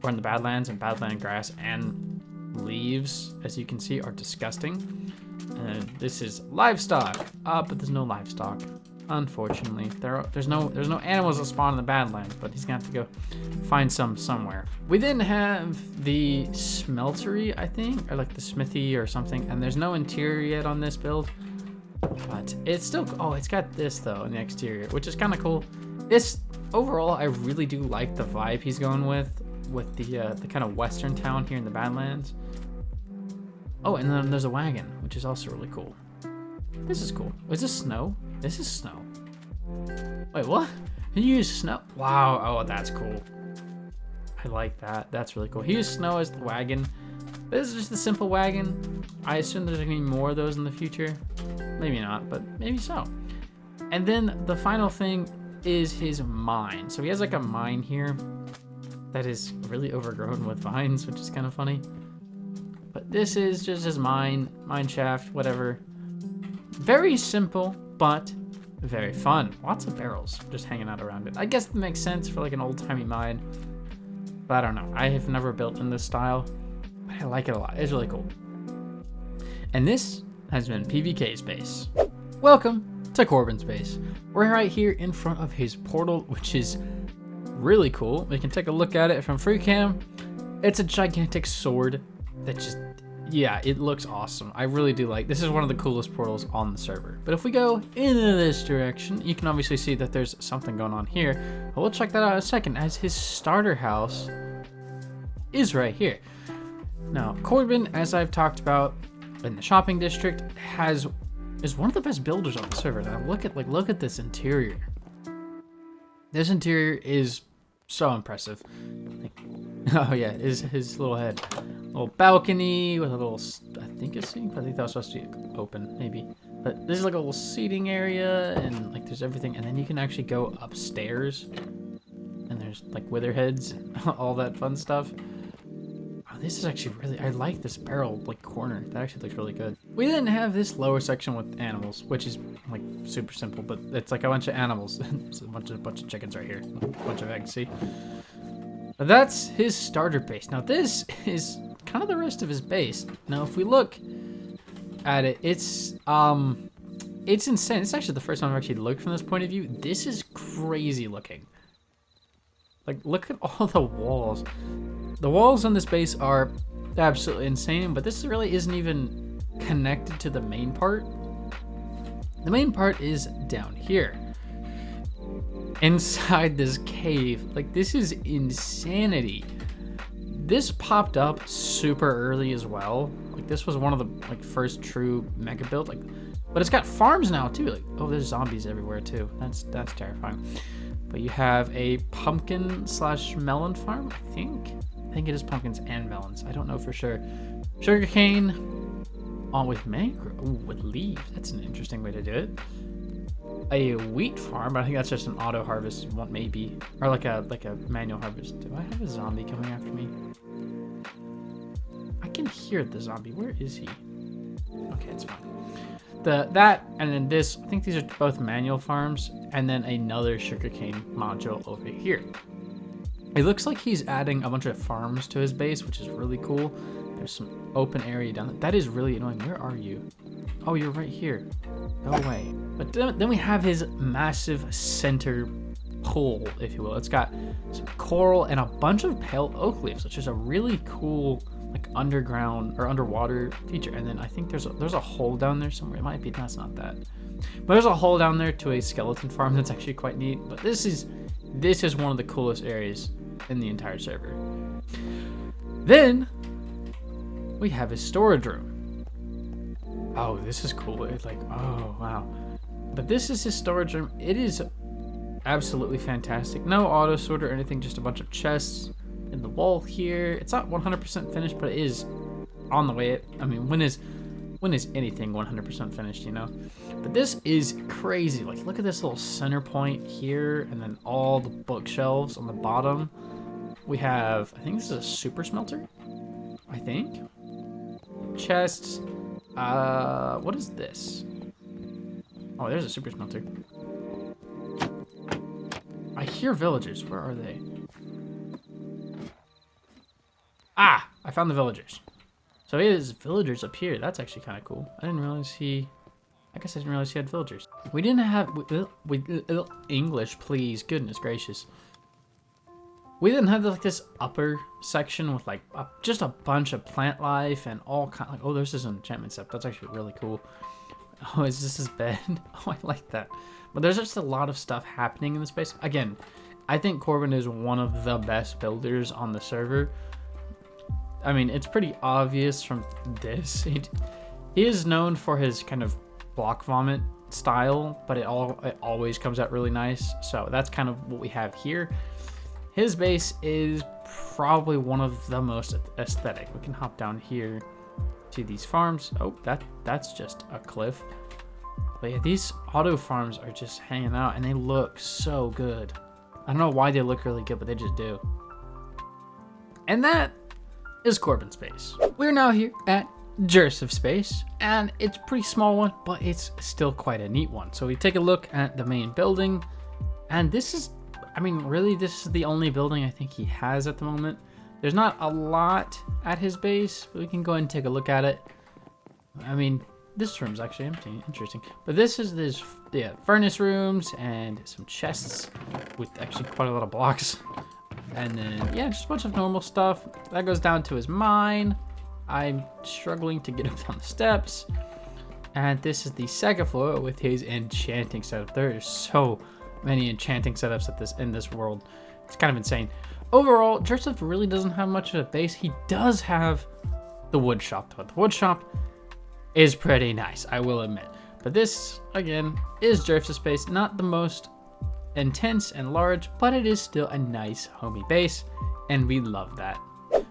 we're in the Badlands, and Badland grass and leaves, as you can see, are disgusting. And this is livestock, but there's no livestock, unfortunately. There's no animals that spawn in the Badlands, but he's gonna have to go find some somewhere. We then have the smeltery, I think, or like the smithy or something, and there's no interior yet on this build, but it's still, oh, it's got this though in the exterior, which is kind of cool. This overall, I really do like the vibe he's going with the kind of western town here in the Badlands. Oh, and then there's a wagon, which is also really cool. This is cool. Is this snow? This is snow. Wait, what? He used snow? Wow. Oh, that's cool. I like that. That's really cool. He used snow as the wagon. This is just a simple wagon. I assume there's gonna be more of those in the future. Maybe not, but maybe so. And then the final thing is his mine. So he has like a mine here that is really overgrown with vines, which is kind of funny. But this is just his mine shaft, whatever. Very simple, but very fun. Lots of barrels just hanging out around it. I guess that makes sense for like an old-timey mine, but I don't know. I have never built in this style, but I like it a lot. It's really cool. And this has been PVK's base. Welcome to Corbin's base. We're right here in front of his portal, which is really cool. We can take a look at it from free cam. It's a gigantic sword that just, yeah, it looks awesome. I really do like, this is one of the coolest portals on the server. But if we go in this direction, you can obviously see that there's something going on here. But we'll check that out in a second, as his starter house is right here. Now, Corbin, as I've talked about in the shopping district, is one of the best builders on the server. Now look at this interior. This interior is so impressive. Oh yeah, his little head. Little balcony with a little, I think it's sink. I think that was supposed to be open, maybe. But this is like a little seating area, and like there's everything. And then you can actually go upstairs, and there's like witherheads and all that fun stuff. Oh, this is actually really, I like this barrel like corner. That actually looks really good. We then have this lower section with animals, which is like super simple, but it's like a bunch of animals. It's a bunch of chickens right here, a bunch of eggs. See, but that's his starter base. Now this is kind of the rest of his base. Now if we look at it, it's insane. It's actually the first time I've actually looked from this point of view. This is crazy looking. Like, look at all the walls. The walls on this base are absolutely insane, but this really isn't even connected to the main part. The main part is down here, inside this cave. Like, this is insanity. This popped up super early as well. Like, this was one of the like first true mega build. Like, but it's got farms now too. Like, oh, there's zombies everywhere too. That's terrifying. But you have a pumpkin / melon farm, I think. I think it is pumpkins and melons. I don't know for sure. Sugarcane, all with mangrove. Ooh, with leaves. That's an interesting way to do it. A wheat farm, but I think that's just an auto harvest one, maybe, or like a manual harvest. Do I have a zombie coming after me? I can hear the zombie. Where is he? Okay, it's fine. That and then this, I think these are both manual farms, and then another sugarcane module over here. It looks like he's adding a bunch of farms to his base, which is really cool. There's some open area down there. That is really annoying. Where are you? Oh, you're right here. Go away. But then we have his massive center pool, if you will. It's got some coral and a bunch of pale oak leaves, which is a really cool like underground or underwater feature. And then I think there's a hole down there somewhere. It might be, that's not that. But there's a hole down there to a skeleton farm that's actually quite neat. But this is one of the coolest areas in the entire server. Then we have his storage room. Oh, this is cool. It's like, oh wow. But this is his storage room. It is absolutely fantastic. No auto sorter or anything, just a bunch of chests in the wall here. It's not 100% finished, but it is on the way. I mean, when is anything 100% finished, you know? But this is crazy. Like, look at this little center point here, and then all the bookshelves on the bottom. We have, I think this is a super smelter, I think. Chests. What is this? Oh, there's a super smelter. I hear villagers. Where are they? Ah, I found the villagers. So he has villagers up here. That's actually kind of cool. I didn't realize I guess I didn't realize he had villagers. We didn't have English, please. Goodness gracious. We didn't have like this upper section with like just a bunch of plant life and all kind. Like, oh, there's this enchantment step. That's actually really cool. Oh, is this his bed? Oh, I like that. But there's just a lot of stuff happening in this space. Again, I think Corbin is one of the best builders on the server. I mean, it's pretty obvious from this. He is known for his kind of block vomit style, but it always comes out really nice. So that's kind of what we have here. His base is probably one of the most aesthetic. We can hop down here to these farms. Oh, that's just a cliff. But yeah, these auto farms are just hanging out and they look so good. I don't know why they look really good, but they just do. And that is Corbin's base. We're now here at Joseph's base, and it's a pretty small one, but it's still quite a neat one. So we take a look at the main building, and this is, I mean, really, this is the only building I think he has at the moment. There's not a lot at his base, but we can go ahead and take a look at it. I mean, this room's actually empty. Interesting. But this is furnace rooms and some chests with actually quite a lot of blocks. And then, yeah, just a bunch of normal stuff. That goes down to his mine. I'm struggling to get up on the steps. And this is the second floor with his enchanting setup. There are so many enchanting setups in this world. It's kind of insane. Overall, Joseph really doesn't have much of a base. He does have the wood shop, though. The wood shop is pretty nice, I will admit. But this, again, is Joseph's base. Not the most intense and large, but it is still a nice homey base, and we love that.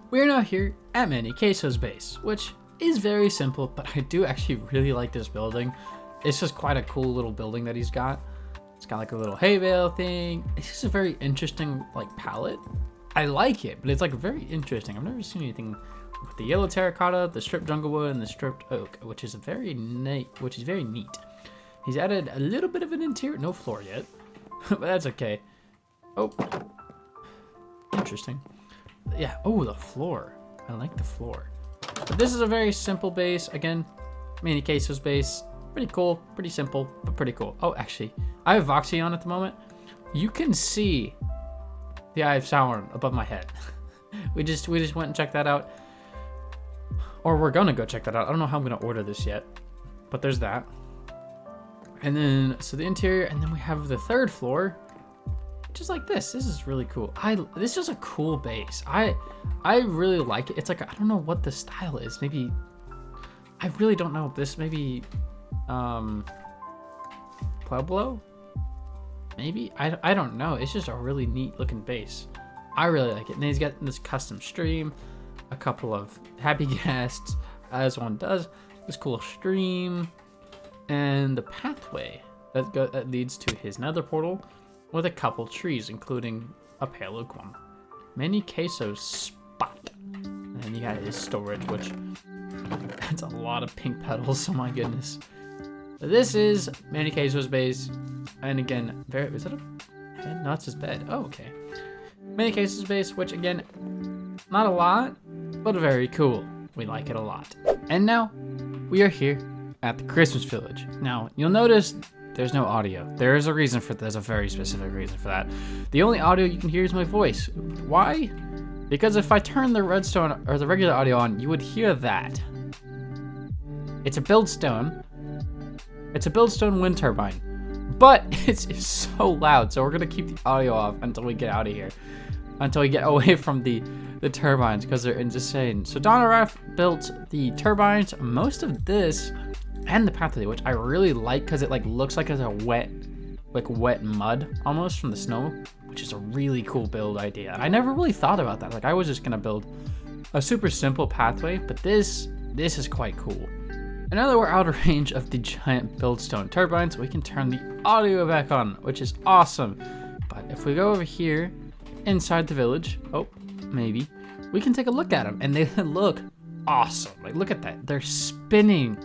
We are now here at Manny Queso's base, which is very simple, but I do actually really like this building. It's just quite a cool little building that he's got. It's got like a little hay bale thing. It's just a very interesting like palette. I like it, but it's like very interesting. I've never seen anything with the yellow terracotta, the stripped jungle wood, and the stripped oak, which is very neat. He's added a little bit of an interior, no floor yet. But that's okay. Oh, interesting. Yeah. Oh, the floor. I like the floor. But this is a very simple base. Again, Manny Queso's base. Pretty cool. Pretty simple, but pretty cool. Oh, actually, I have Voxy on at the moment. You can see the Eye of Sauron above my head. we just went and checked that out. Or we're gonna go check that out. I don't know how I'm gonna order this yet, but there's that. And then, so the interior, and then we have the third floor, just like this. This is really cool. This is a cool base. I really like it. It's like, I don't know what the style is. Maybe, I really don't know. This maybe, Pueblo? Maybe? I don't know. It's just a really neat looking base. I really like it. And then he's got this custom stream, a couple of happy guests, as one does. This cool stream. And the pathway that leads to his nether portal with a couple trees, including a pale oak one. Manny Queso's spot. And you got his storage, which that's a lot of pink petals, oh my goodness. But this is Manny Queso's base. And again, is that a bed? No, it's his bed. Oh, okay. Manny Queso's base, which again, not a lot, but very cool. We like it a lot. And now we are here at the Christmas Village. Now you'll notice there's no audio. There is a reason for there's a very specific reason for that. The only audio you can hear is my voice. Why? Because if I turn the redstone or the regular audio on, you would hear that. It's a buildstone. It's a buildstone wind turbine. But it's so loud, so we're gonna keep the audio off until we get out of here. Until we get away from the turbines, because they're insane. So Donaraf built the turbines, most of this, and the pathway, which I really like because it like looks like it's a wet mud almost from the snow, which is a really cool build idea. And I never really thought about that. Like I was just gonna build a super simple pathway, but this is quite cool. And now that we're out of range of the giant buildstone turbines, we can turn the audio back on, which is awesome. But if we go over here inside the village, oh, maybe, we can take a look at them, and they look awesome. Like, look at that. They're spinning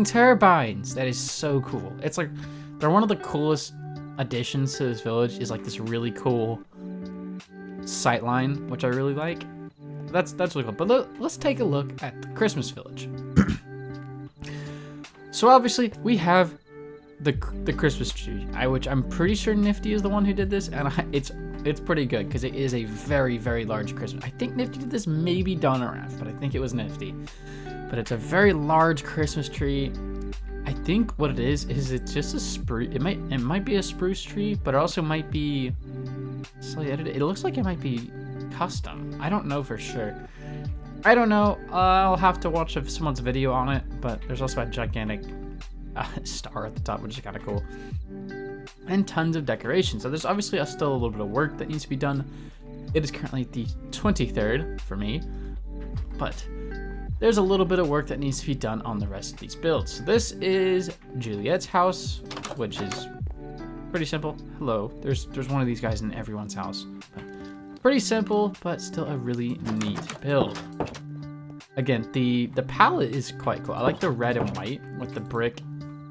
turbines. That is so cool. It's like, they're one of the coolest additions to this village is like this really cool sightline, which I really like. That's really cool. But let's take a look at the Christmas village. So obviously we have the Christmas tree, which I'm pretty sure Nifty is the one who did this, and it's pretty good because it is a very, very large Christmas. I think Nifty did this, maybe Donaraf, but I think it was Nifty. But it's a very large Christmas tree. I think what it is it's just a spruce. It might be a spruce tree, but it also might be slightly edited. It looks like it might be custom. I don't know for sure. I don't know. I'll have to watch someone's video on it, but there's also a gigantic star at the top, which is kind of cool. And tons of decorations. So there's obviously still a little bit of work that needs to be done. It is currently the 23rd for me, but there's a little bit of work that needs to be done on the rest of these builds. So this is Juliet's house, which is pretty simple. Hello. There's one of these guys in everyone's house. Pretty simple, but still a really neat build. Again, the palette is quite cool. I like the red and white with the brick,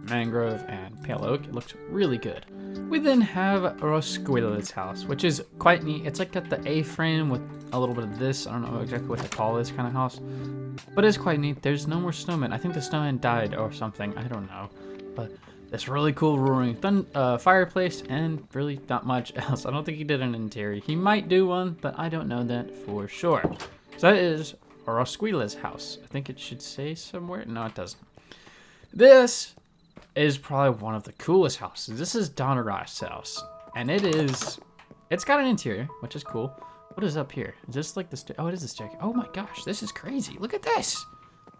mangrove, and pale oak. It looks really good. We then have Rosquilla's house, which is quite neat. It's like got the A-frame with a little bit of this. I don't know exactly what to call this kind of house, but it's quite neat. There's no more snowmen. I think the snowman died or something. I don't know, but this really cool roaring fireplace, and really not much else. I don't think he did an interior. He might do one, but I don't know that for sure. So that is Rosquilla's house. I think it should say somewhere. No, it doesn't. This is probably one of the coolest houses. This is Donaraf's house, and it's got an interior, which is cool. What is up here? Is this like the oh, it is the staircase. Oh my gosh, this is crazy. Look at this.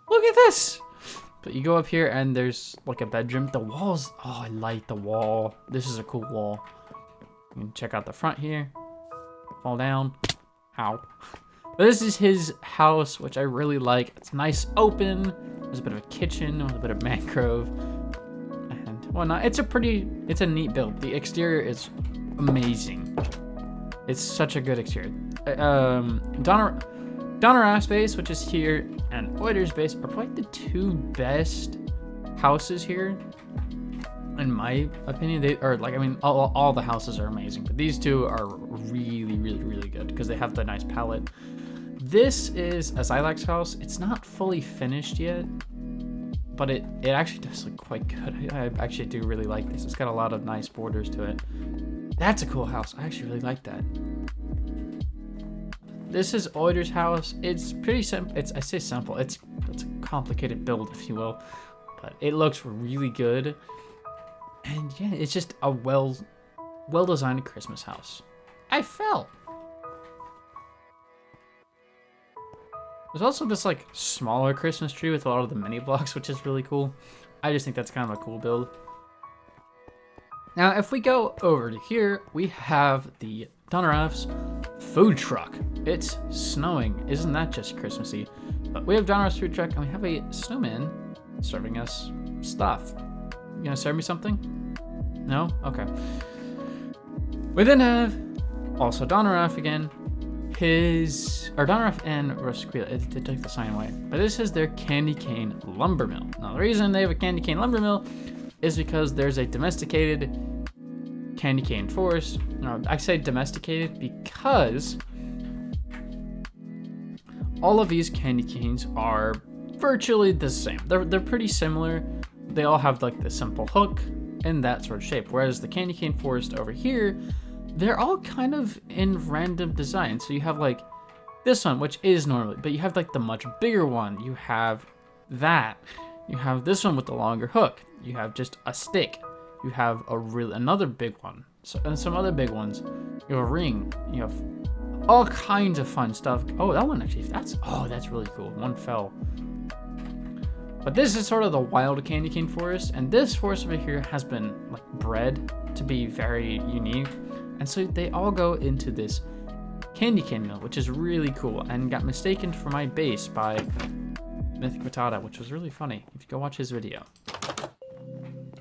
Look at this. But you go up here and there's like a bedroom. The walls, oh, I like the wall. This is a cool wall. You can check out the front here. Fall down. Ow. But this is his house, which I really like. It's nice, open. There's a bit of a kitchen with a bit of mangrove. And whatnot. It's a neat build. The exterior is amazing. It's such a good exterior. Donaraf's base, which is here, and Oiter's base are probably the two best houses here. In my opinion, they are like, I mean, all the houses are amazing, but these two are really, really, really good because they have the nice palette. This is a Xylax house. It's not fully finished yet, but it actually does look quite good. I actually do really like this. It's got a lot of nice borders to it. That's a cool house. I actually really like that. This is Oiter's house. It's pretty simple. I say simple. It's a complicated build, if you will, but it looks really good. And yeah, it's just a well-designed Christmas house. I felt. There's also this like smaller Christmas tree with a lot of the mini blocks, which is really cool. I just think that's kind of a cool build. Now, if we go over to here, we have the Donaraf's food truck. It's snowing. Isn't that just Christmassy? But we have Donaraf's food truck, and we have a snowman serving us stuff. You gonna serve me something? No? Okay. We then have also Donaraf again. Donaraf and Rosquilla, it took the sign away. But this is their candy cane lumber mill. Now, the reason they have a candy cane lumber mill is because there's a domesticated candy cane forest. No, I say domesticated because all of these candy canes are virtually the same. They're pretty similar. They all have like the simple hook and that sort of shape. Whereas the candy cane forest over here, they're all kind of in random design. So you have like this one, which is normally, but you have like the much bigger one. You have that. You have this one with the longer hook. You have just a stick. You have another big one. So, and some other big ones. You have a ring. You have all kinds of fun stuff. Oh, that one actually, that's really cool. One fell. But this is sort of the wild candy cane forest, and this forest over here has been like bred to be very unique. And so they all go into this candy cane mill, which is really cool, and got mistaken for my base by Mythic Matata, which was really funny. If you go watch his video.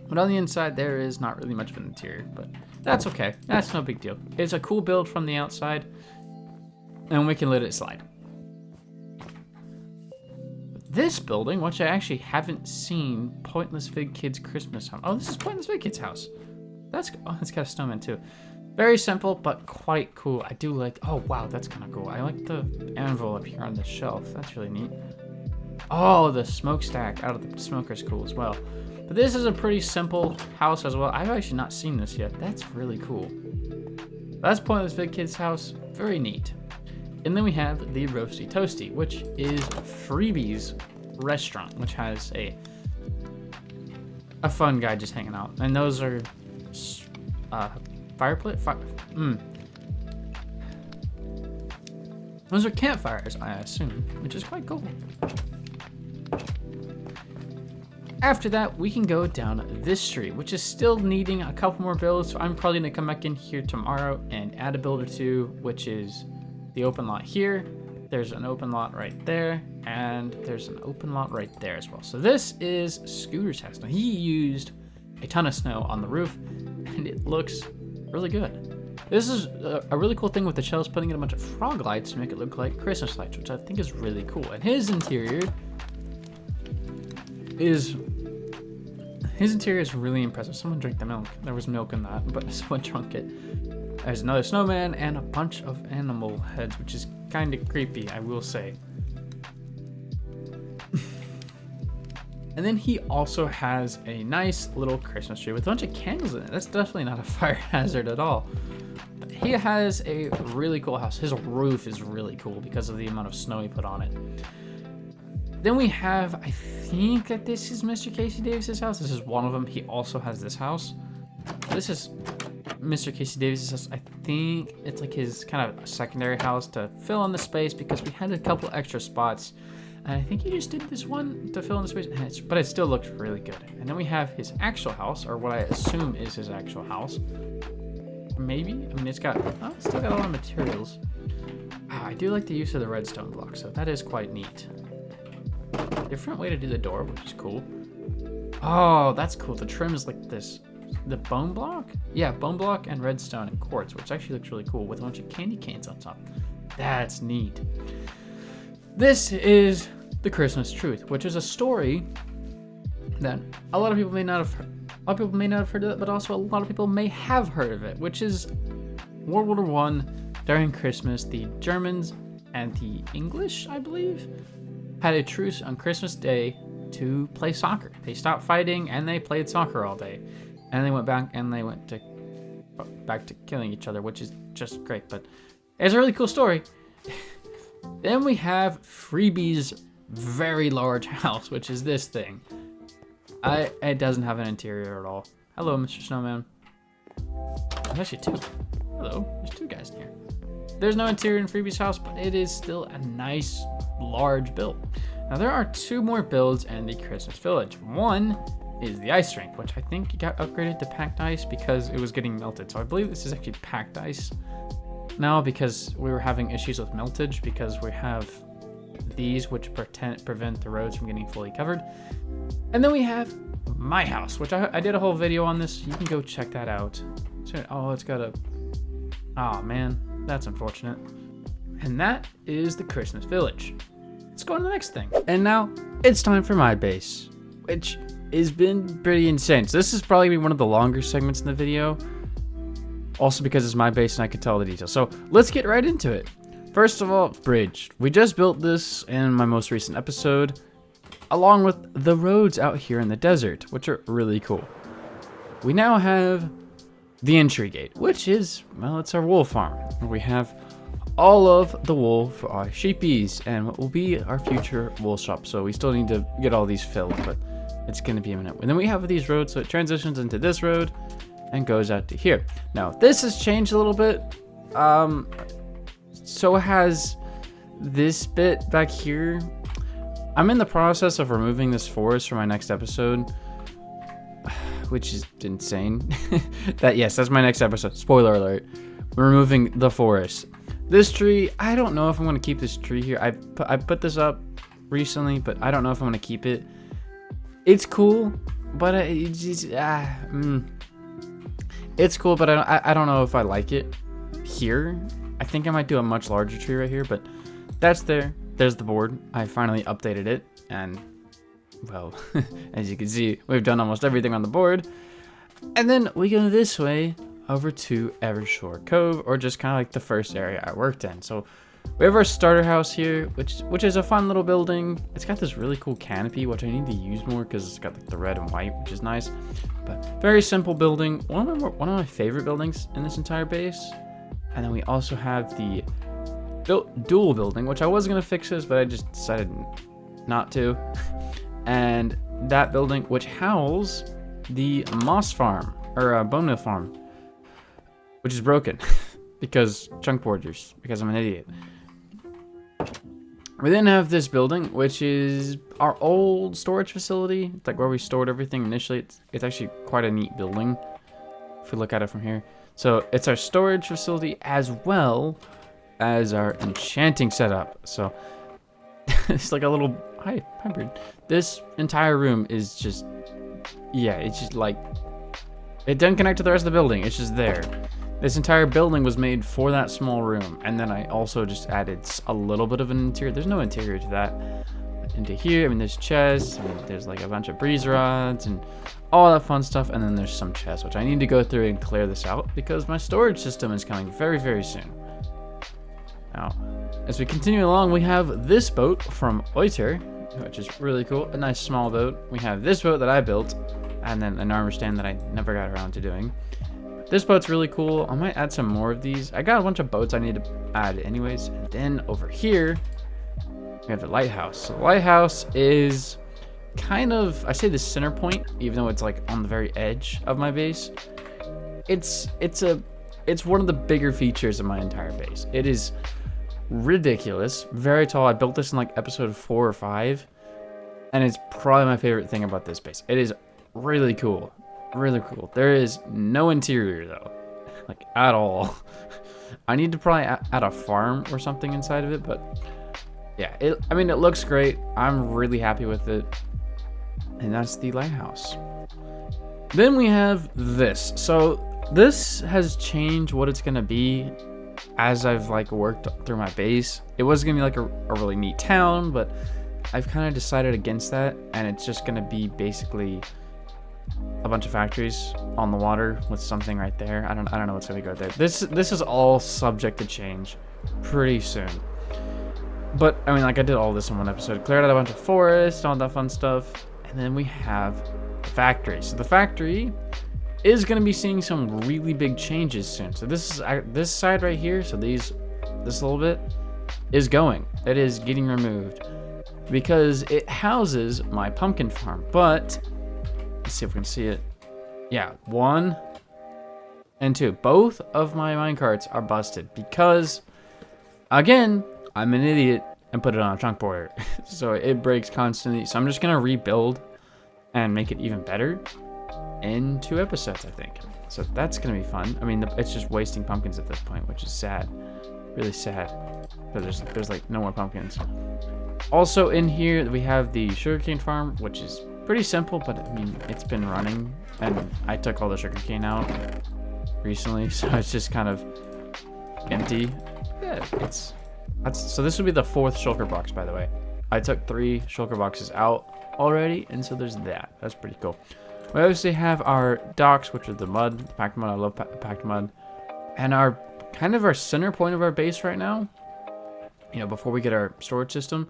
But on the inside, there is not really much of an interior, but that's okay. That's no big deal. It's a cool build from the outside, and we can let it slide. This building, which I actually haven't seen, Pointless Fig Kid's Christmas home. Oh, this is Pointless Fig Kid's house. It's got a snowman too. Very simple, but quite cool. I do like, oh wow, that's kind of cool. I like the anvil up here on the shelf. That's really neat. Oh, the smokestack out of the smoker is cool as well. But this is a pretty simple house as well. I've actually not seen this yet. That's really cool. That's Pointless Fig Kid's house. Very neat. And then we have the Roasty Toasty, which is Freebie's restaurant, which has a fun guy just hanging out. And those are those are campfires, I assume, which is quite cool. After that, we can go down this street, which is still needing a couple more builds. So I'm probably gonna come back in here tomorrow and add a build or two, which is the open lot here. There's an open lot right there, and there's an open lot right there as well. So this is Scooter's house. Now he used a ton of snow on the roof, and it looks really good. This is a really cool thing with the shells, putting in a bunch of frog lights to make it look like Christmas lights, which I think is really cool. And his interior is really impressive. Someone drank the milk. There was milk in that, but someone drank it. There's another snowman and a bunch of animal heads, which is kind of creepy, I will say. And then he also has a nice little Christmas tree with a bunch of candles in it. That's definitely not a fire hazard at all. But he has a really cool house. His roof is really cool because of the amount of snow he put on it. Then we have, I think that this is Mr. Casey Davis's house. This is one of them. He also has this house. This is Mr. Casey Davis's house. I think it's like his kind of secondary house to fill in the space because we had a couple extra spots. And I think he just did this one to fill in the space, but it still looked really good. And then we have his actual house, or what I assume is his actual house. Maybe? I mean, it's still got a lot of materials. I do like the use of the redstone block, so that is quite neat. Different way to do the door, which is cool. Oh, that's cool. The trim is like this. The bone block? Yeah, bone block and redstone and quartz, which actually looks really cool with a bunch of candy canes on top. That's neat. This is The Christmas Truth, which is a story that a lot of people may not have heard of it, but also a lot of people may have heard of it, which is World War I during Christmas. The Germans and the English, I believe, had a truce on Christmas Day to play soccer. They stopped fighting and they played soccer all day. And they went back to killing each other, which is just great, but it's a really cool story. Then we have Freebie's very large house, which is this thing. It doesn't have an interior at all. Hello, Mr. Snowman. There's actually two. Hello, there's two guys in here. There's no interior in Freebie's house, but it is still a nice, large build. Now there are two more builds in the Christmas Village. One is the ice rink, which I think got upgraded to packed ice because it was getting melted. So I believe this is actually packed ice now because we were having issues with meltage because we have these which prevent the roads from getting fully covered. And then we have my house, which I did a whole video on this. You can go check that out. So, oh, it's got a... Oh, man. That's unfortunate. And that is the Christmas Village. Let's go on to the next thing. And now it's time for my base, which has been pretty insane. So this is probably gonna be one of the longer segments in the video. Also because it's my base and I can tell the details. So let's get right into it. First of all, bridge. We just built this in my most recent episode, along with the roads out here in the desert, which are really cool. We now have the entry gate, which is, well, it's our wool farm. We have all of the wool for our sheepies and what will be our future wool shop. So we still need to get all these filled, but it's going to be imminent. And then we have these roads, so it transitions into this road and goes out to here. Now, this has changed a little bit. So has this bit back here. I'm in the process of removing this forest for my next episode, which is insane. That's my next episode. Spoiler alert. We're removing the forest. This tree, I don't know if I'm going to keep this tree here. I put this up recently, but I don't know if I'm going to keep it. It's cool, but it's cool, but I don't know if I like it here. I think I might do a much larger tree right here, but that's there. There's the board. I finally updated it, and well, as you can see, we've done almost everything on the board. And then we go this way over to Evershore Cove, or just kind of like the first area I worked in. So we have our starter house here, which is a fun little building. It's got this really cool canopy, which I need to use more because it's got like the red and white, which is nice. But very simple building. One of my favorite buildings in this entire base. And then we also have the dual building, which I was gonna fix this, but I just decided not to. And that building, which houses the moss farm, or bone mill farm, which is broken because chunk borders, because I'm an idiot. We then have this building, which is our old storage facility. It's like where we stored everything initially. It's actually quite a neat building if we look at it from here. So it's our storage facility as well as our enchanting setup. So it's like a little hybrid. This entire room is just, it's just like, it doesn't connect to the rest of the building. It's just there. This entire building was made for that small room. And then I also just added a little bit of an interior. There's no interior to that. Into here, I mean, there's chests, there's like a bunch of breeze rods and all that fun stuff. And then there's some chests, which I need to go through and clear this out because my storage system is coming very, very soon. Now, as we continue along, we have this boat from Oiter, which is really cool. A nice small boat. We have this boat that I built, and then an armor stand that I never got around to doing. This boat's really cool. I might add some more of these. I got a bunch of boats I need to add anyways. And then over here, we have the lighthouse. So the lighthouse is kind of, I say the center point, even though it's like on the very edge of my base. It's one of the bigger features of my entire base. It is ridiculous, very tall. I built this in like episode 4 or 5, and it's probably my favorite thing about this base. It is really cool, really cool. There is no interior though, like at all. I need to probably add a farm or something inside of it, but yeah, it looks great. I'm really happy with it. And that's the lighthouse. Then we have this. So this has changed what it's gonna be as I've like worked through my base. It was gonna be like a really neat town, but I've kind of decided against that, and it's just gonna be basically a bunch of factories on the water with something right there. I don't know what's gonna go there. This is all subject to change pretty soon. But I mean, like, I did all this in one episode. Cleared out a bunch of forest, all that fun stuff. And then we have the factory. So the factory is going to be seeing some really big changes soon. So this side right here, so this little bit is going. It is getting removed because it houses my pumpkin farm. But let's see if we can see it. Yeah, 1 and 2. Both of my minecarts are busted because, again, I'm an idiot and put it on a chunk border. So it breaks constantly. So I'm just going to rebuild and make it even better in 2 episodes, I think. So that's going to be fun. I mean, it's just wasting pumpkins at this point, which is sad. Really sad. But there's like no more pumpkins. Also in here, we have the sugarcane farm, which is pretty simple, but I mean, it's been running. And I took all the sugarcane out recently, so it's just kind of empty. Yeah, so this would be the 4th shulker box, by the way. I took 3 shulker boxes out already, and so there's that. That's pretty cool. We obviously have our docks, which are the mud, the packed mud. I love packed mud. And our center point of our base right now before we get our storage system,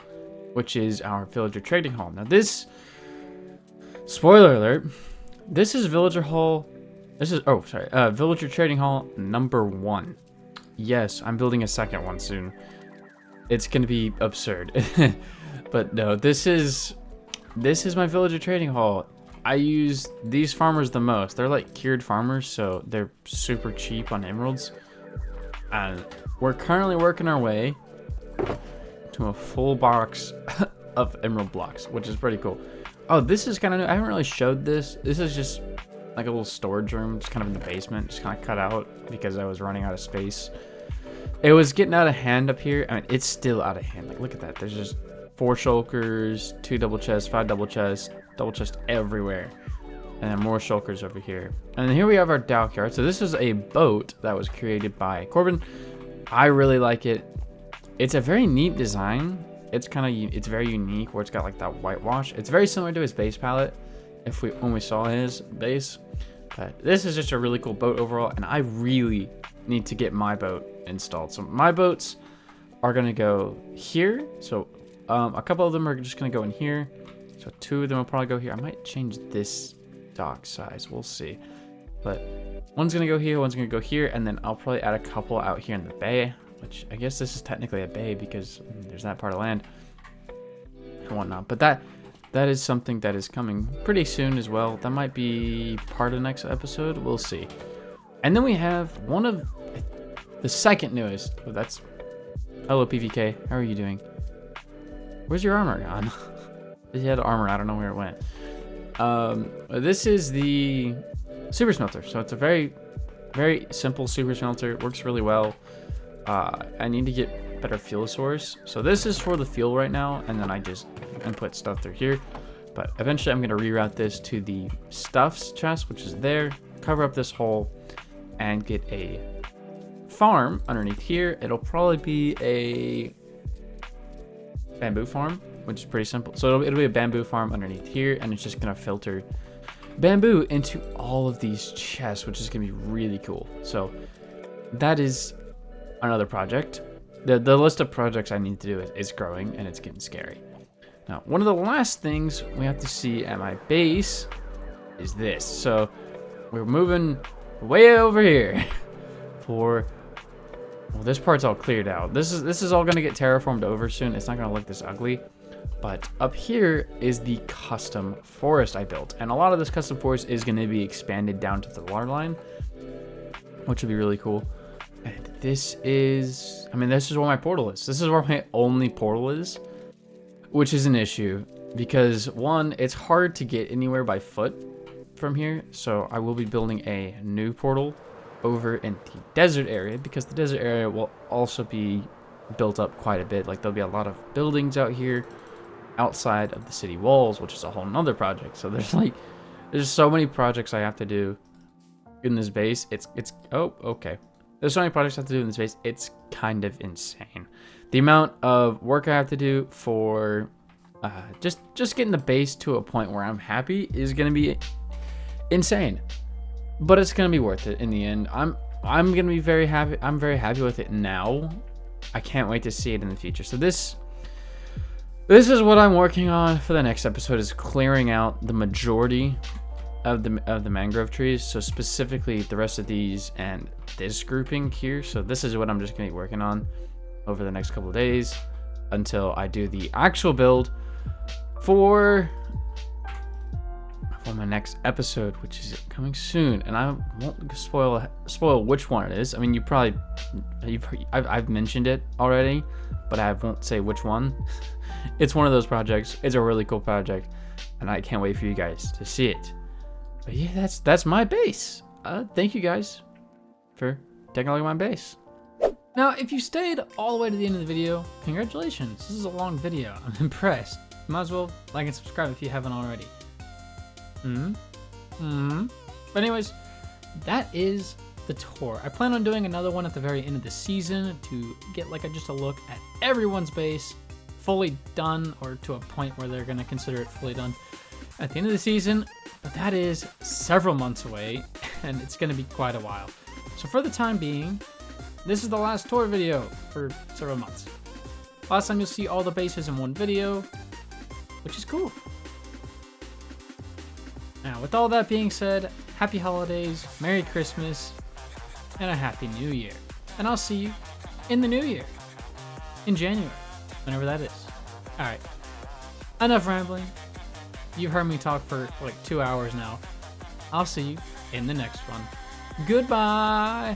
which is our villager trading hall. Now this, spoiler alert, this is villager hall. This is, villager trading hall number 1. Yes, I'm building a second one soon. It's gonna be absurd. But no, this is my villager trading hall. I use these farmers the most. They're like cured farmers, so they're super cheap on emeralds. And we're currently working our way to a full box of emerald blocks, which is pretty cool. Oh, this is kind of new. I haven't really showed this. This is just like a little storage room, just kind of in the basement, just kind of cut out because I was running out of space. It was getting out of hand up here. I mean, it's still out of hand. Like, look at that. There's just 4 shulkers, 2 double chests, 5 double chest everywhere, and then more shulkers over here. And then here we have our dockyard. So this is a boat that was created by Corbin. I really like it. It's a very neat design. It's very unique where it's got like that whitewash. It's very similar to his base palette when we saw his base. But this is just a really cool boat overall, and I really need to get my boat installed. So my boats are gonna go here. So a couple of them are just gonna go in here. So 2 of them will probably go here. I might change this dock size. We'll see. But one's gonna go here, one's gonna go here, and then I'll probably add a couple out here in the bay, which I guess this is technically a bay because there's that part of land and whatnot. But that is something that is coming pretty soon as well. That might be part of the next episode. We'll see. And then we have one of the second newest. Oh, that's hello PVK. How are you doing? Where's your armor gone? He had armor. I don't know where it went. This is the super smelter. So it's a very, very simple super smelter. It works really well. I need to get better fuel source. So this is for the fuel right now, and then I just input stuff through here. But eventually I'm going to reroute this to the stuffs chest, which is there. Cover up this hole and get a farm underneath here. It'll probably be a bamboo farm, which is pretty simple. So it'll be a bamboo farm underneath here, and it's just gonna filter bamboo into all of these chests, which is gonna be really cool. So that is another project. The list of projects I need to do is growing, and it's getting scary. Now, one of the last things we have to see at my base is this. So we're moving way over here for, well, this part's all cleared out. This is all gonna get terraformed over soon. It's not gonna look this ugly. But up here is the custom forest I built. And a lot of this custom forest is going to be expanded down to the water line, which would be really cool. And this is where my portal is. This is where my only portal is, which is an issue because 1, it's hard to get anywhere by foot from here. So I will be building a new portal over in the desert area because the desert area will also be built up quite a bit. Like there'll be a lot of buildings out here outside of the city walls, which is a whole nother project. So there's so many projects I have to do in this base. There's so many projects I have to do in this base. It's kind of insane. The amount of work I have to do for just getting the base to a point where I'm happy is gonna be insane. But it's gonna be worth it in the end. I'm gonna be very happy. I'm very happy with it now. I can't wait to see it in the future. So this is what I'm working on for the next episode, is clearing out the majority of the mangrove trees. So specifically the rest of these and this grouping here. So this is what I'm just going to be working on over the next couple of days until I do the actual build for my next episode, which is coming soon. And I won't spoil which one it is. I mean, I've mentioned it already, but I won't say which one. It's one of those projects. It's a really cool project, and I can't wait for you guys to see it. But yeah, that's my base. Thank you guys for taking a look at my base. Now, if you stayed all the way to the end of the video, congratulations. This is a long video. I'm impressed. Might as well like and subscribe if you haven't already. But anyways, that is the tour. I plan on doing another one at the very end of the season to get just a look at everyone's base fully done, or to a point where they're going to consider it fully done at the end of the season. But that is several months away, and it's going to be quite a while. So for the time being, this is the last tour video for several months. Last time you'll see all the bases in one video, which is cool. Now, with all that being said, happy holidays, Merry Christmas, and a Happy New Year. And I'll see you in the new year, in January, whenever that is. Alright, enough rambling. You've heard me talk for like 2 hours now. I'll see you in the next one. Goodbye!